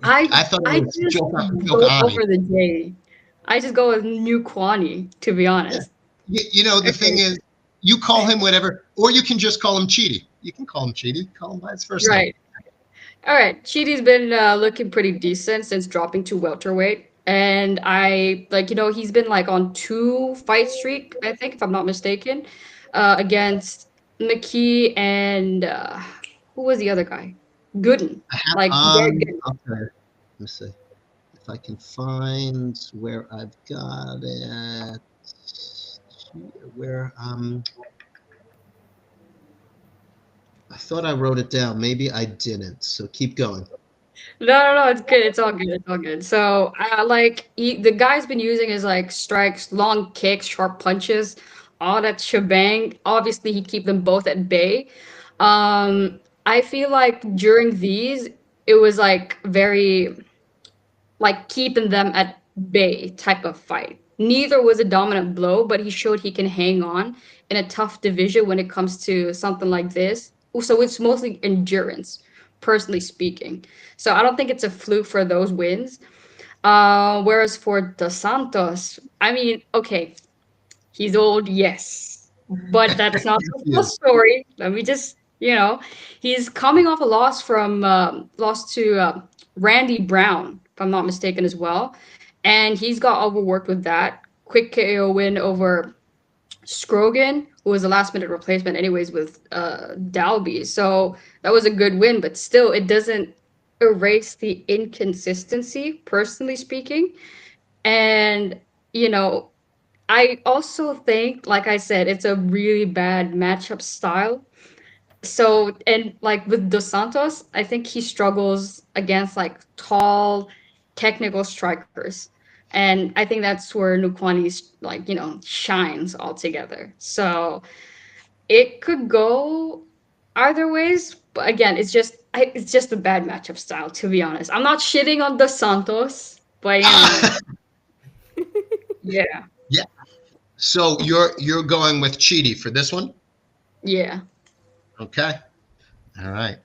S2: I
S1: I thought it
S2: I
S1: was
S2: just go
S1: Jokuani.
S2: over the J. I just go with New Kwani, to be
S1: Yeah.
S2: honest.
S1: The thing
S2: Okay,
S1: is, you call him whatever, or you can just call him Cheaty. You can call him Cheaty. Call him by his first name.
S2: right. All right, Chidi's been looking pretty decent since dropping to welterweight, and I like he's been like on two fight streak, I think, if I'm not mistaken, against McKee and who was the other guy? Gooden,
S1: I have,
S2: like Jared Gooden.
S1: okay. Let me see if I can find where I've got it. Where I thought I wrote it down. Maybe I didn't. So keep going.
S2: No, it's good. It's all good. It's all good. So, the guy's been using his like strikes, long kicks, sharp punches, all that shebang. Obviously, he keep them both at bay. I feel like during these, it was like very like keeping them at bay type of fight. Neither was a dominant blow, but he showed he can hang on in a tough division when it comes to something like this. So it's mostly endurance, personally speaking. So I don't think it's a fluke for those wins. Whereas for Dos Santos, I mean, okay, he's old, yes, but that's not
S1: Yes,
S2: the
S1: he
S2: full
S1: is.
S2: story. Let me just, he's coming off a loss to Randy Brown, if I'm not mistaken, as well, and he's got overworked with that quick KO win over Scrogan, who was a last minute replacement, anyways, with Dalby. So that was a good win, but still, it doesn't erase the inconsistency, personally speaking, and you know I also think, like I said, it's a really bad matchup style. So, and like with Dos Santos, I think he struggles against like tall, technical strikers. And I think that's where Nukwani's like, shines altogether. So it could go either ways, but again, it's just a bad matchup style, to be honest. I'm not shitting on Dos Santos, but yeah,
S1: Yeah. So you're going with Chidi for this one?
S2: yeah.
S1: Okay. All right.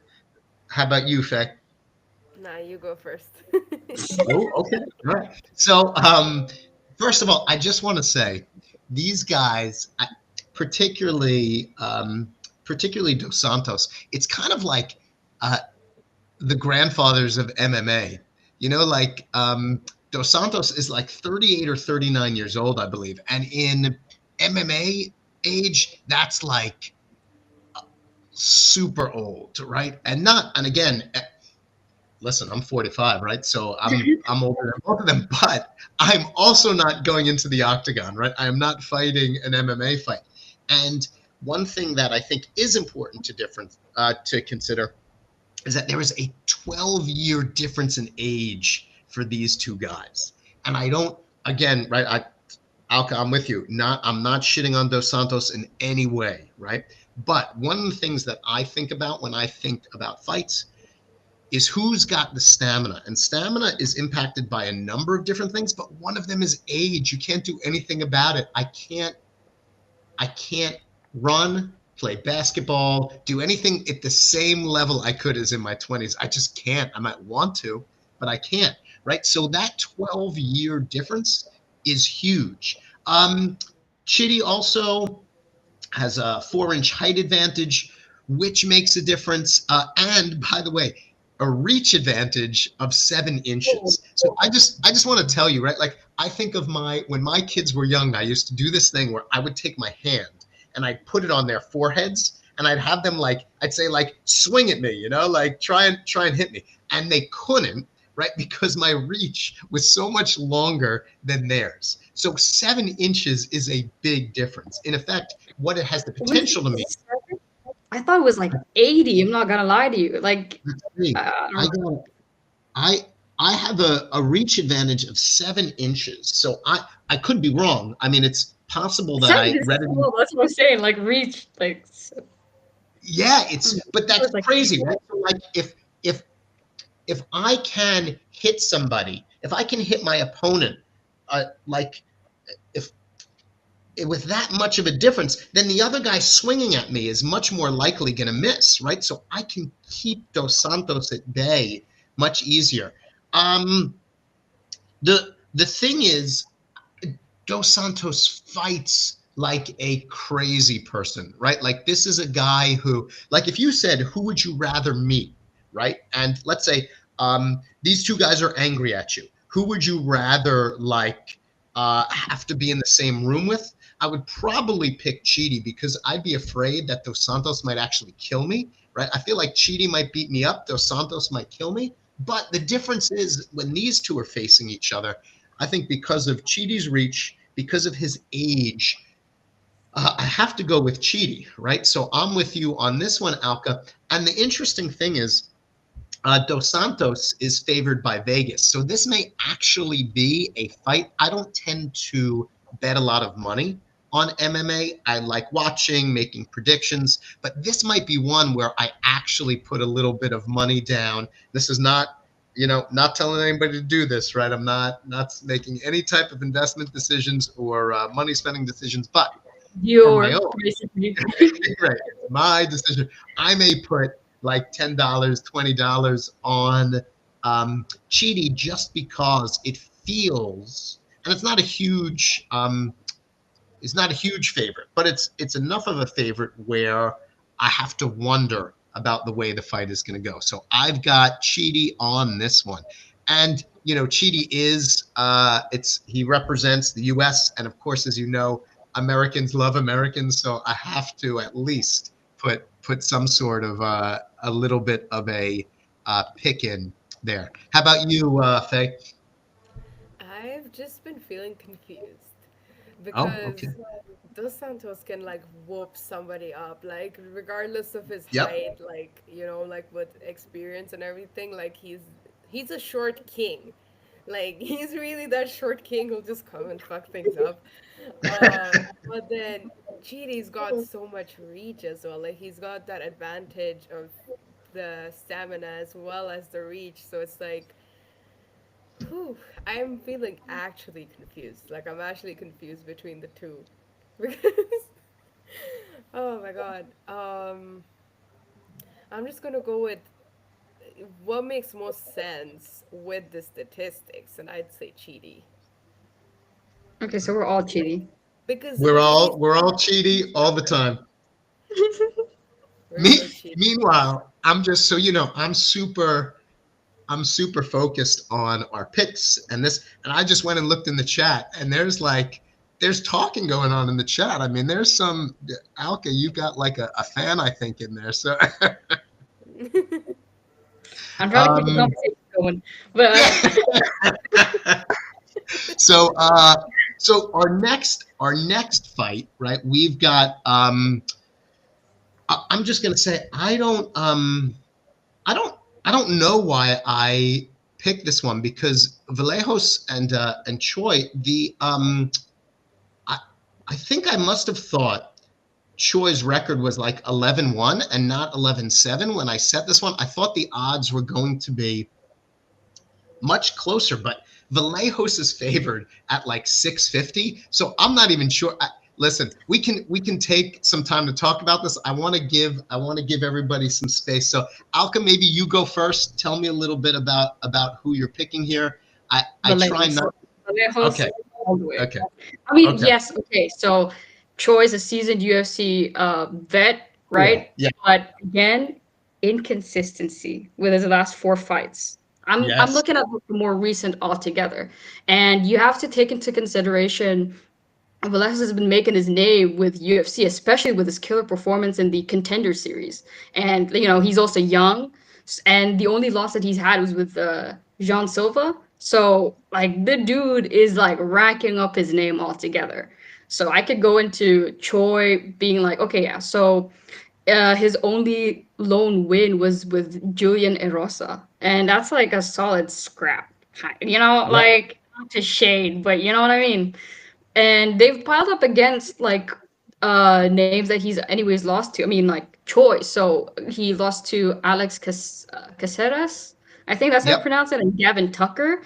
S1: How about you, Faye?
S3: Nah, you go first.
S1: Oh, okay. All right. So, first of all, I just want to say these guys, particularly particularly Dos Santos, it's kind of like uh, the grandfathers of MMA. Like Dos Santos is like 38 or 39 years old, I believe, and in MMA age, that's like super old, right? And again, listen, I'm 45, right? So I'm older than both of them, but I'm also not going into the octagon, right? I am not fighting an MMA fight. And one thing that I think is important to consider is that there is a 12-year difference in age for these two guys. And I don't, again, right? Alka, I'm with you. I'm not shitting on Dos Santos in any way, right? But one of the things that I think about when I think about fights is who's got the stamina. And stamina is impacted by a number of different things, but one of them is age. You can't do anything about it. I can't run, play basketball, do anything at the same level I could as in my 20s. I just can't. I might want to, but I can't, right? So that 12-year difference is huge. Chitty also has a 4-inch height advantage, which makes a difference. And by the way, a reach advantage of 7 inches. So I just want to tell you, right? Like I think of when my kids were young, I used to do this thing where I would take my hand and I'd put it on their foreheads and I'd have them I'd say swing at me, like try and hit me. And they couldn't, right? Because my reach was so much longer than theirs. So 7 inches is a big difference. In effect, what it has the
S2: Was
S1: potential to
S2: it
S1: mean.
S2: 7? I thought it was like 80. I'm not gonna lie to you. Like, I don't
S1: I
S2: know.
S1: got I I have a reach advantage of 7 inches. So I could be wrong. I mean, it's possible that
S2: 7
S1: I
S2: is
S1: read it.
S2: small. That's what I'm saying. Like, reach. Like,
S1: Yeah,
S2: I
S1: but
S2: thought it
S1: that's
S2: was like
S1: crazy, right? So if if I can hit somebody, if I can hit my opponent, like if with that much of a difference, then the other guy swinging at me is much more likely going to miss, right? So I can keep Dos Santos at bay much easier. Um, the thing is, Dos Santos fights like a crazy person, right? Like this is a guy who, like, if you said, "Who would you rather meet?" Right, and let's say these two guys are angry at you. Who would you rather have to be in the same room with? I would probably pick Chidi because I'd be afraid that Dos Santos might actually kill me. Right, I feel like Chidi might beat me up. Dos Santos might kill me. But the difference is when these two are facing each other, I think because of Chidi's reach, because of his age, I have to go with Chidi, right? So I'm with you on this one, Alka. And the interesting thing is, Dos Santos is favored by Vegas. So this may actually be a fight. I don't tend to bet a lot of money on MMA. I like watching, making predictions, but this might be one where I actually put a little bit of money down. This is not, not telling anybody to do this, right? I'm not making any type of investment decisions or money spending decisions, but for my
S2: your
S1: own,
S2: basically.
S1: right, my decision. I may put like $10, $20 on Cheaty just because it feels, and it's not a huge favorite, but it's enough of a favorite where I have to wonder about the way the fight is going to go. So I've got Cheaty on this one, and Cheaty is he represents the U.S. and of course, as you know, Americans love Americans, so I have to at least put some sort of a little bit of a pick in there. How about you, Faye?
S3: I've just been feeling confused
S1: Oh, okay.
S3: because Dos Santos can like whoop somebody up, like regardless of his
S1: Yep.
S3: height, like like with experience and everything, like he's a short king. Like he's really that short king who'll just come and fuck things up. But then Chidi's got so much reach as well. Like he's got that advantage of the stamina as well as the reach. So it's like, whew, I'm feeling actually confused. Like I'm actually confused between the two. Because oh my god. I'm just gonna go with what makes most sense with the statistics, and I'd say Chidi.
S2: Okay, so we're all cheating.
S3: Because he's
S1: We're all cheaty all the
S3: younger.
S1: time.
S3: We're
S1: Me,
S3: so cheaty.
S1: meanwhile, I'm just so you know, I'm super focused on our picks and this, and I just went and looked in the chat, and there's talking going on in the chat. I mean, there's some Alka, you've got like a fan, I think, in there. So,
S2: I'm trying to keep the
S1: um,
S2: conversation going, but
S1: so, so our next fight, right? We've got. I'm just gonna say I don't I don't know why I picked this one because Vallejos and Choi I I think I must have thought Choi's record was like 11-1 and not 11-7 when I set this one. I thought the odds were going to be much closer, but Vallejos is favored at like 650. So I'm not even sure. Listen, we can take some time to talk about this. I want to give everybody some space. So Alka, maybe you go first. Tell me a little bit about who you're picking here. I try
S2: Vallejo.
S1: not.
S2: Vallejo's
S1: Okay,
S2: all the way.
S1: okay,
S2: I mean,
S1: okay.
S2: yes, okay. So Troy is a seasoned UFC vet,
S1: Cool.
S2: right?
S1: Yeah.
S2: But again, inconsistency with his last four fights. I'm
S1: Yes.
S2: looking at the more recent altogether, and you have to take into consideration Velasquez has been making his name with UFC, especially with his killer performance in the Contender Series. And he's also young, and the only loss that he's had was with Jean Silva. So like the dude is like racking up his name altogether. So I could go into Choi being like, okay, yeah. So his only lone win was with Julian Erosa, and that's like a solid scrap.
S1: Right.
S2: Like not to shade, but you know what I mean. And they've piled up against like names that he's anyways lost to. I mean, like Choi. So he lost to Alex Caceres. I think that's how you
S1: Yep.
S2: pronounce it, and Gavin Tucker.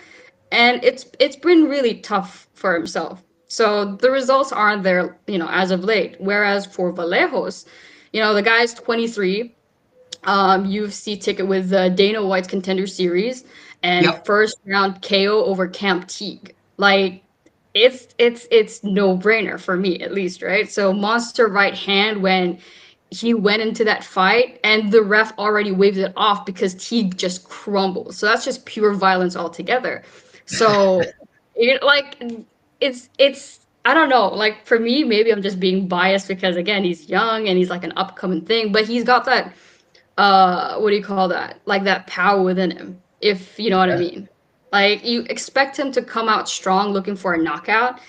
S2: And it's been really tough for himself. So the results aren't there, as of late. Whereas for Vallejos, the guy's 23, UFC ticket with the Dana White's Contender Series and
S1: Yep.
S2: first round KO over Camp Teague. Like it's no brainer for me at least, right? So monster right hand when he went into that fight and the ref already waved it off because Teague just crumbled. So that's just pure violence altogether. So like it's I don't know. Like for me, maybe I'm just being biased because again, he's young and he's like an upcoming thing, but he's got that what do you call that? Like that power within him, if you know what I
S1: Yeah.
S2: mean. Like you expect him to come out strong looking for a knockout,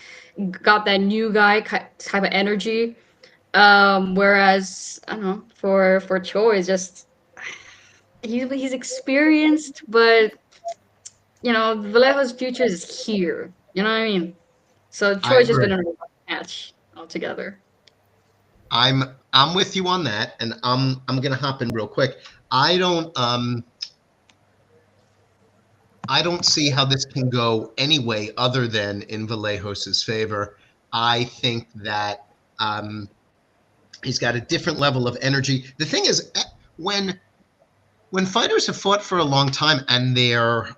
S2: got that new guy type of energy. Whereas I don't know, for Choi is just he's experienced, but Vallejo's future is here. You know what I mean? So
S1: I
S2: Choi's just been
S1: agree.
S2: in a rough match altogether.
S1: I'm with you on that, and I'm gonna hop in real quick. I don't um I don't see how this can go any way other than in Vallejos's favor. I think that um, he's got a different level of energy. The thing is, when when fighters have fought for a long time and they're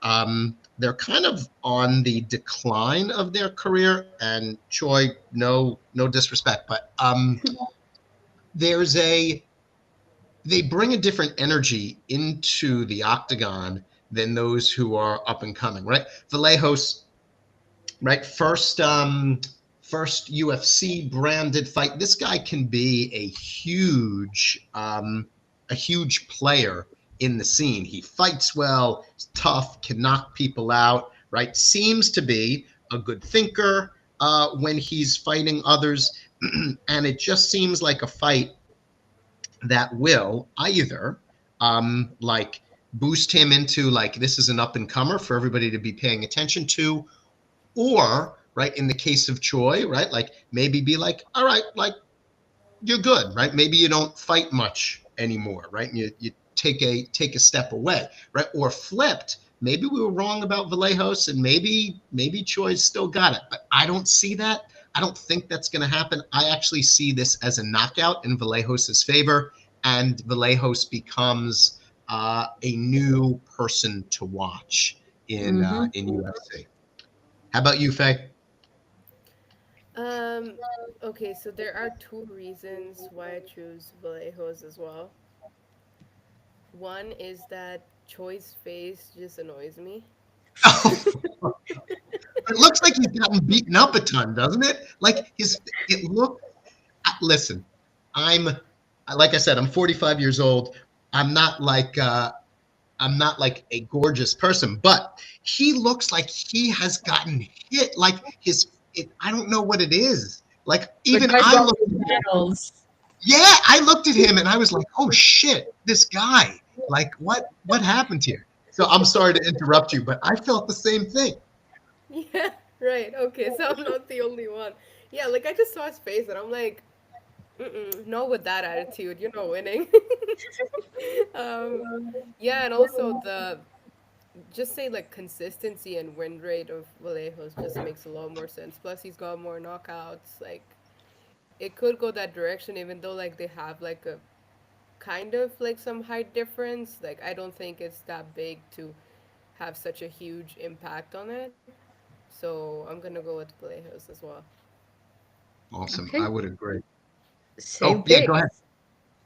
S1: kind of on the decline of their career, and Choi, no disrespect, but there's a they bring a different energy into the octagon than those who are up and coming, right? Vallejos, right? First UFC branded fight. This guy can be a huge player in the scene. He fights well, is tough, can knock people out, right? Seems to be a good thinker when he's fighting others. And it just seems like a fight that will either like boost him into like this is an up and comer for everybody to be paying attention to, or right in the case of Choi, right, like maybe be like, all right, like you're good, right? Maybe you don't fight much anymore, right? And you take a step away, right? Or flipped, maybe we were wrong about Vallejos, and maybe Choi's still got it, but I don't see that. I don't think that's going to happen. I actually see this as a knockout in Vallejos' favor, and Vallejos becomes a new person to watch
S2: Mm-hmm.
S1: in UFC. How about you, Faye?
S3: Um, okay, so there are two reasons why I choose Vallejos as well. One is that Choi's face just annoys me.
S1: It looks like he's gotten beaten up a ton, doesn't it? Like it look. Listen, I'm, like I said, I'm 45 years old. I'm not like, I'm not like a gorgeous person, but he looks like he has gotten hit. Like I don't know what it is. Like
S2: The
S1: even
S2: guy's
S1: I
S2: got
S1: looked at him.
S2: battles.
S1: Yeah, I looked at him and I was like, oh shit, this guy. Like what happened here? So I'm sorry to interrupt you, but I felt the same thing.
S3: Yeah, right. Okay, so I'm not the only one. Yeah, like I just saw his face and I'm like, mm-mm, not with that attitude. You're not winning. um, yeah, and also the just say like consistency and win rate of Vallejos just makes a lot more sense. Plus, he's got more knockouts. Like it could go that direction, even though like they have like a kind of like some height difference. Like I don't think it's that big to have such a huge impact on it. So I'm gonna go with Vallejos as well.
S1: Awesome. I
S2: Okay,
S1: would agree.
S2: same
S1: Oh, yeah, go
S2: pick.
S1: ahead.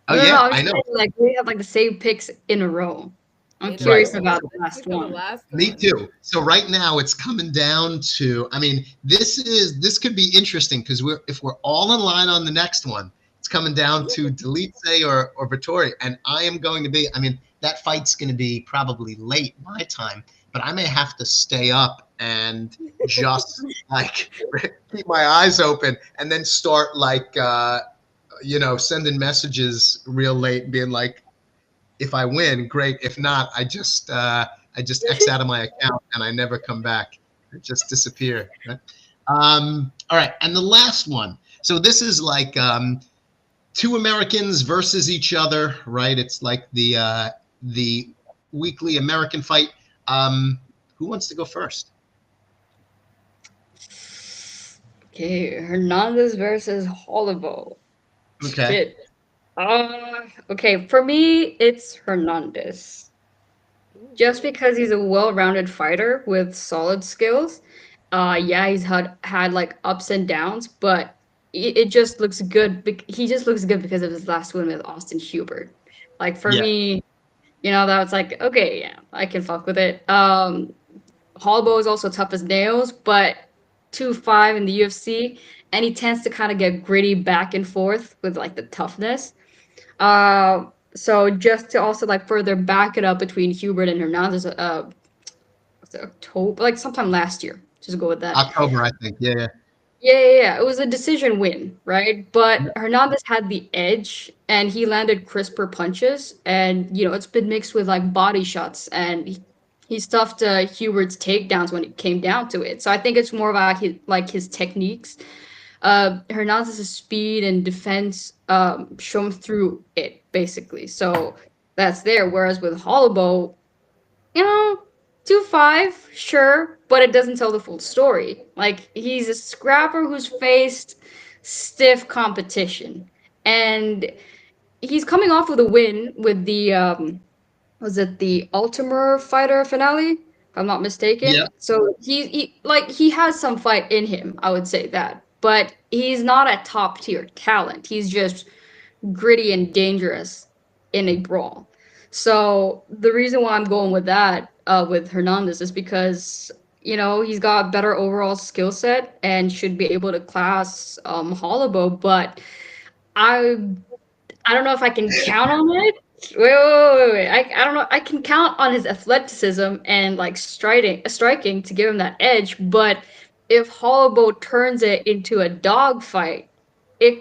S1: Oh,
S2: No,
S1: yeah,
S2: I was
S1: I
S2: just
S1: know.
S2: saying, like we have like the same picks in a row. I'm
S3: In a
S1: Right.
S2: curious
S3: row.
S2: about the
S3: Let's see
S2: last
S3: for the
S2: one.
S3: last
S1: Me
S3: one.
S1: too. So right now it's coming down to, I mean, this could be interesting because if we're all in line on the next one, it's coming down to Delete or Vittori. And I am going to be, I mean, that fight's going to be probably late my time, but I may have to stay up and just like keep my eyes open and then start like, sending messages real late, being like, if I win, great. If not, I just X out of my account and I never come back. I just disappear. Right? All right, and the last one. So this is like two Americans versus each other, right? It's like the weekly American fight. Who wants to go first?
S2: Okay, Hernandez versus Holloway.
S1: Okay.
S2: Shit. Okay, for me, it's Hernandez. Just
S3: Ooh.
S2: because he's a well-rounded fighter with solid skills. Yeah, he's had like ups and downs, but it just looks good. He just looks good because of his last win with Austin Hubert. Like for
S1: Yeah.
S2: me, that was like, okay, yeah, I can fuck with it. Holloway is also tough as nails, but 2-5 in the UFC, and he tends to kind of get gritty back and forth with like the toughness. So just to also like further back it up between Hubert and Hernandez, was it October, like sometime last year. Just go with that.
S1: October, I think. Yeah.
S2: Yeah. It was a decision win, right? But Hernandez had the edge, and he landed crisper punches, and it's been mixed with like body shots, and he stuffed Hubert's takedowns when it came down to it. So I think it's more about his techniques. Hernandez's speed and defense shown through it basically. So that's there. Whereas with Holloway, you know, 2-5, sure, but it doesn't tell the full story. Like he's a scrapper who's faced stiff competition, and he's coming off with a win with the was it the Ultimate Fighter finale, if I'm not mistaken.
S1: Yeah.
S2: So he has some fight in him, I would say that. But he's not a top tier talent. He's just gritty and dangerous in a brawl. So the reason why I'm going with that with Hernandez is because he's got better overall skill set and should be able to class Holloway, but I I don't know if I can count on it. Wait. I don't know. I can count on his athleticism and like striking to give him that edge. But if Holloway turns it into a dogfight, it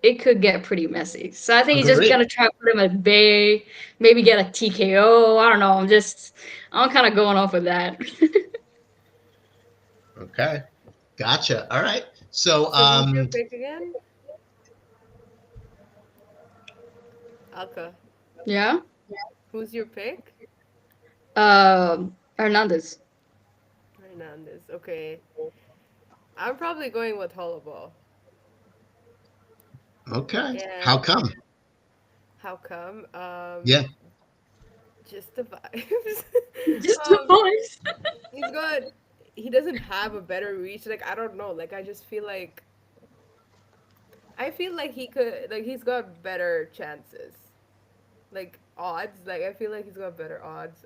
S2: it could get pretty messy. So I think he's just
S1: Agreed.
S2: gonna try to put him at bay, maybe get a TKO. I don't know. I'm kind of going off of that.
S1: Okay. Gotcha. All right. So,
S3: So who's your pick again? Alka.
S2: Yeah.
S3: Who's your pick?
S2: Hernandez.
S3: Hernandez. Okay. I'm probably going with Hollowball.
S1: okay. How
S3: And
S1: come?
S3: how come?
S1: Yeah.
S3: Just the vibes.
S2: Just the
S3: um,
S2: voice.
S3: he's got. He doesn't have a better reach. Like I don't know. Like I just feel like. I feel like he could. Like he's got better chances. Like odds. Like I feel like he's got better odds.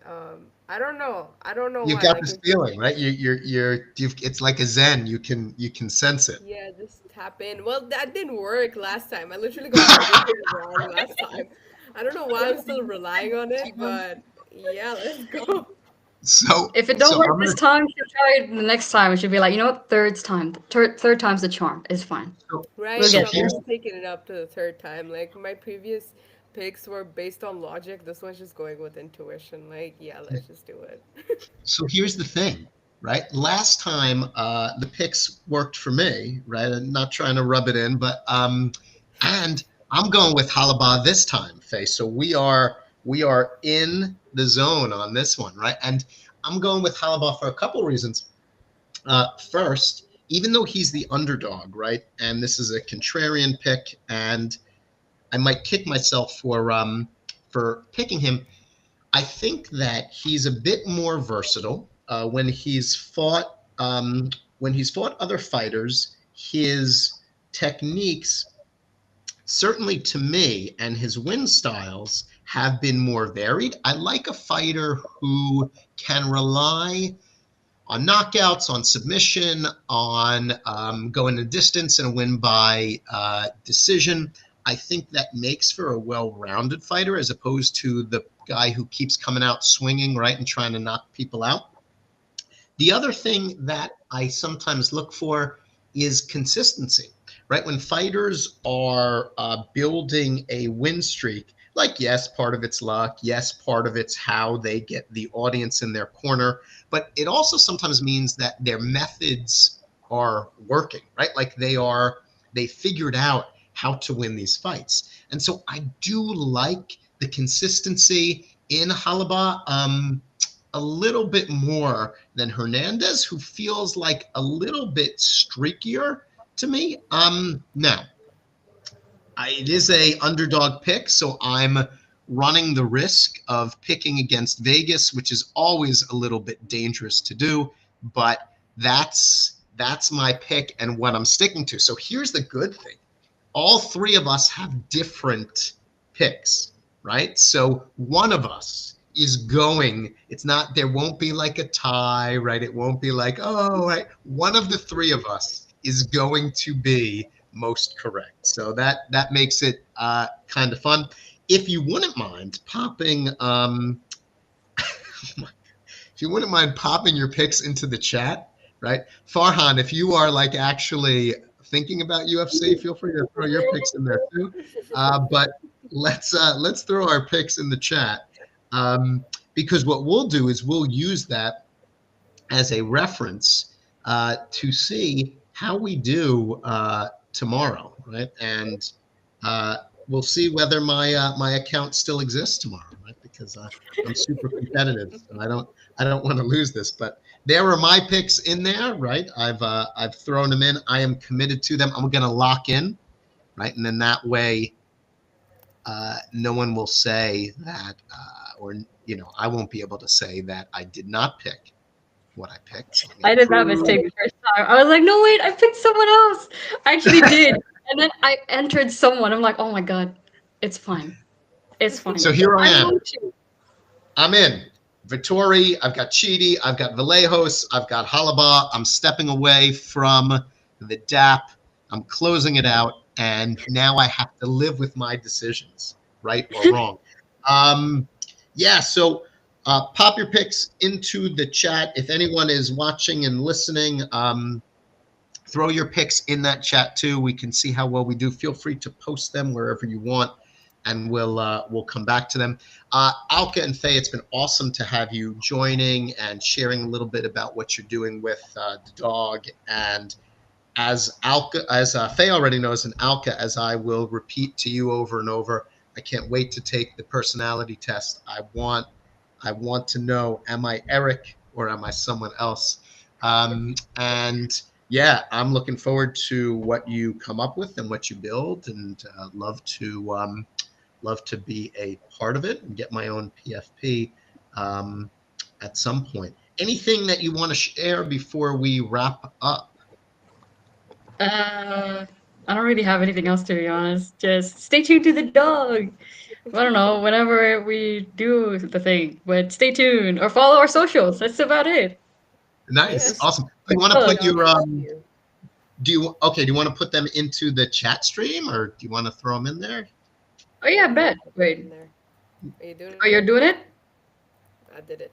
S3: I don't know. I don't know
S1: You've
S3: why.
S1: got
S3: Like
S1: this feeling, right? It's like a zen. You can sense it.
S3: yeah, just tap in. Well, that didn't work last time. I literally got everything wrong last time. I don't know why I'm still relying on it, but yeah, let's go.
S1: So,
S2: If it don't
S1: so
S2: work
S1: I'm
S2: this
S1: gonna.
S2: time, you should try it the next time. It should be like, you know what, third time's the charm. It's fine.
S1: So,
S3: Right,
S2: We'll
S1: so
S3: so
S2: get
S3: I'm
S2: there.
S1: here's
S3: just taking it up to the third time. Like my previous picks were based on logic. This one's just going with intuition. Like, yeah, let's just do it.
S1: here's the thing, right? Last time, the picks worked for me, right? I'm not trying to rub it in, but and I'm going with Halaba this time, Faye. So we are in the zone on this one, right? And I'm going with Halaba for a couple reasons. First, even though he's the underdog, right? And this is a contrarian pick, and I might kick myself for picking him. I think that he's a bit more versatile. When he's fought other fighters, his techniques, certainly to me, and his win styles have been more varied. I like a fighter who can rely on knockouts, on submission, on going the distance and win by decision. I think that makes for a well-rounded fighter as opposed to the guy who keeps coming out swinging, right, and trying to knock people out. The other thing that I sometimes look for is consistency, right? When fighters are building a win streak, like, yes, part of it's luck, yes, part of it's how they get the audience in their corner, but it also sometimes means that their methods are working, right? Like they figured out how to win these fights. And so I do like the consistency in Halaba. A little bit more than Hernandez, who feels like a little bit streakier to me. Now, it is a underdog pick, so I'm running the risk of picking against Vegas, which is always a little bit dangerous to do, but that's my pick and what I'm sticking to. So here's the good thing. All three of us have different picks, right? So one of us is going, it's not, there won't be like a tie, right? It won't be like, oh, right. One of the three of us is going to be most correct. So that makes it kind of fun. If you wouldn't mind popping, if you wouldn't mind popping your picks into the chat, right? Farhan, if you are like actually thinking about UFC, feel free to throw your picks in there too. But let's throw our picks in the chat, because what we'll do is we'll use that as a reference to see how we do tomorrow, right? And we'll see whether my account still exists tomorrow, right? Because I'm super competitive, and I don't want to lose this. But there are my picks in there, right? I've thrown them in. I am committed to them. I'm going to lock in, right? And then that way, no one will say that, or I won't be able to say that I did not pick what I picked. So I'm going
S2: I
S1: to
S2: did that
S1: prove.
S2: mistake the first time. I was like, no, wait, I picked someone else. I actually did. And then I entered someone. I'm like, oh my God, it's fine. It's fine.
S1: So here I
S2: I'm
S1: am.
S2: going to.
S1: I'm in. Vittori, I've got Chidi, I've got Vallejos, I've got Halaba. I'm stepping away from the DAP. I'm closing it out, and now I have to live with my decisions, right or wrong. Yeah, so pop your picks into the chat. If anyone is watching and listening, throw your picks in that chat too. We can see how well we do. Feel free to post them wherever you want, and we'll come back to them. Alka and Faye, it's been awesome to have you joining and sharing a little bit about what you're doing with the dog. And as Faye already knows, and Alka, as I will repeat to you over and over, I can't wait to take the personality test. I want to know, am I Eric or am I someone else? And yeah, I'm looking forward to what you come up with and what you build, and love to be a part of it and get my own PFP at some point. Anything that you want to share before we wrap up?
S2: I don't really have anything else, to be honest. Just stay tuned to the dog. I don't know, whenever we do the thing, but stay tuned or follow our socials. That's about it.
S1: Nice,
S3: Yes.
S1: awesome. Do you want to put
S3: Yeah,
S1: your
S3: thank you.
S1: do you want to put them into the chat stream, or do you want to throw them in there?
S2: Oh yeah,
S3: Yeah,
S2: bet.
S3: I'll put it in
S2: Wait.
S3: there. Are you doing
S2: Oh,
S3: it?
S2: you're doing it?
S3: I did it.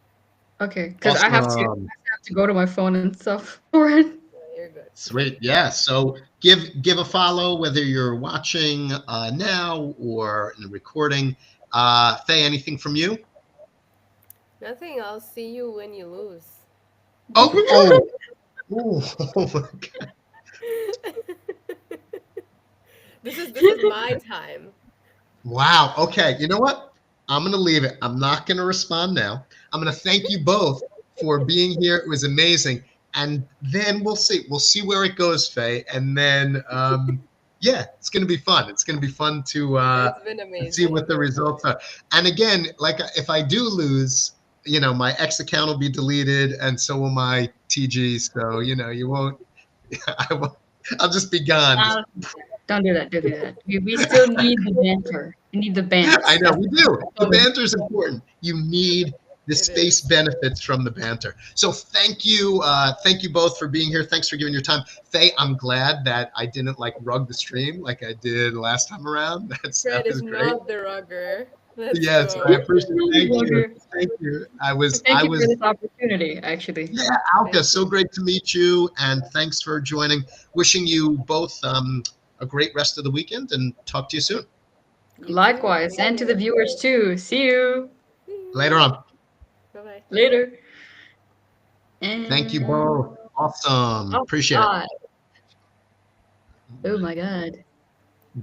S2: Okay, because
S1: Awesome.
S2: I have to go to my phone and stuff for it.
S3: Yeah, you're good.
S1: Sweet. Yeah. So give a follow whether you're watching now or in the recording. Faye, anything from you?
S3: Nothing. I'll see you when you lose.
S1: Oh, oh my God.
S3: This is my time.
S1: Wow. Okay. You know what? I'm going to leave it. I'm not going to respond now. I'm going to thank you both for being here. It was amazing. And then we'll see. We'll see where it goes, Faye. And then, yeah, it's going to be fun. It's going to be fun
S3: It's been
S1: to see what
S3: amazing.
S1: the results are. And again, like if I do lose, my X account will be deleted, and so will my TG. So you won't. I won't. I'll just be gone.
S2: Uh, don't do that. Don't do that. We still need the banter. We need the
S1: I
S2: bants.
S1: know
S2: That's
S1: we do. The
S2: what
S1: banter is important. You need the
S3: It
S1: space
S3: is.
S1: benefits from the banter. So thank you both for being here. Thanks for giving your time, Faye. I'm glad that I didn't like rug the stream like I did last time around. That
S3: Fred is
S1: was great.
S3: not the rugger. Let's
S1: Yes, I
S3: go.
S1: appreciate. Thank you, thank you.
S2: Thank
S1: I
S2: you for
S1: was
S2: this opportunity, actually.
S1: Yeah, Alka.
S3: Thank
S1: So
S3: you.
S1: great to meet you, and thanks for joining. Wishing you both a great rest of the weekend, and talk to you soon.
S3: You too.
S2: Likewise,
S3: Thank
S2: and to the
S3: you.
S2: viewers too. See you
S3: See
S1: Later
S3: you.
S1: on.
S3: Bye bye.
S2: later.
S1: Thank you
S2: And
S1: both. Awesome.
S2: oh
S1: Appreciate it.
S2: god, oh my god.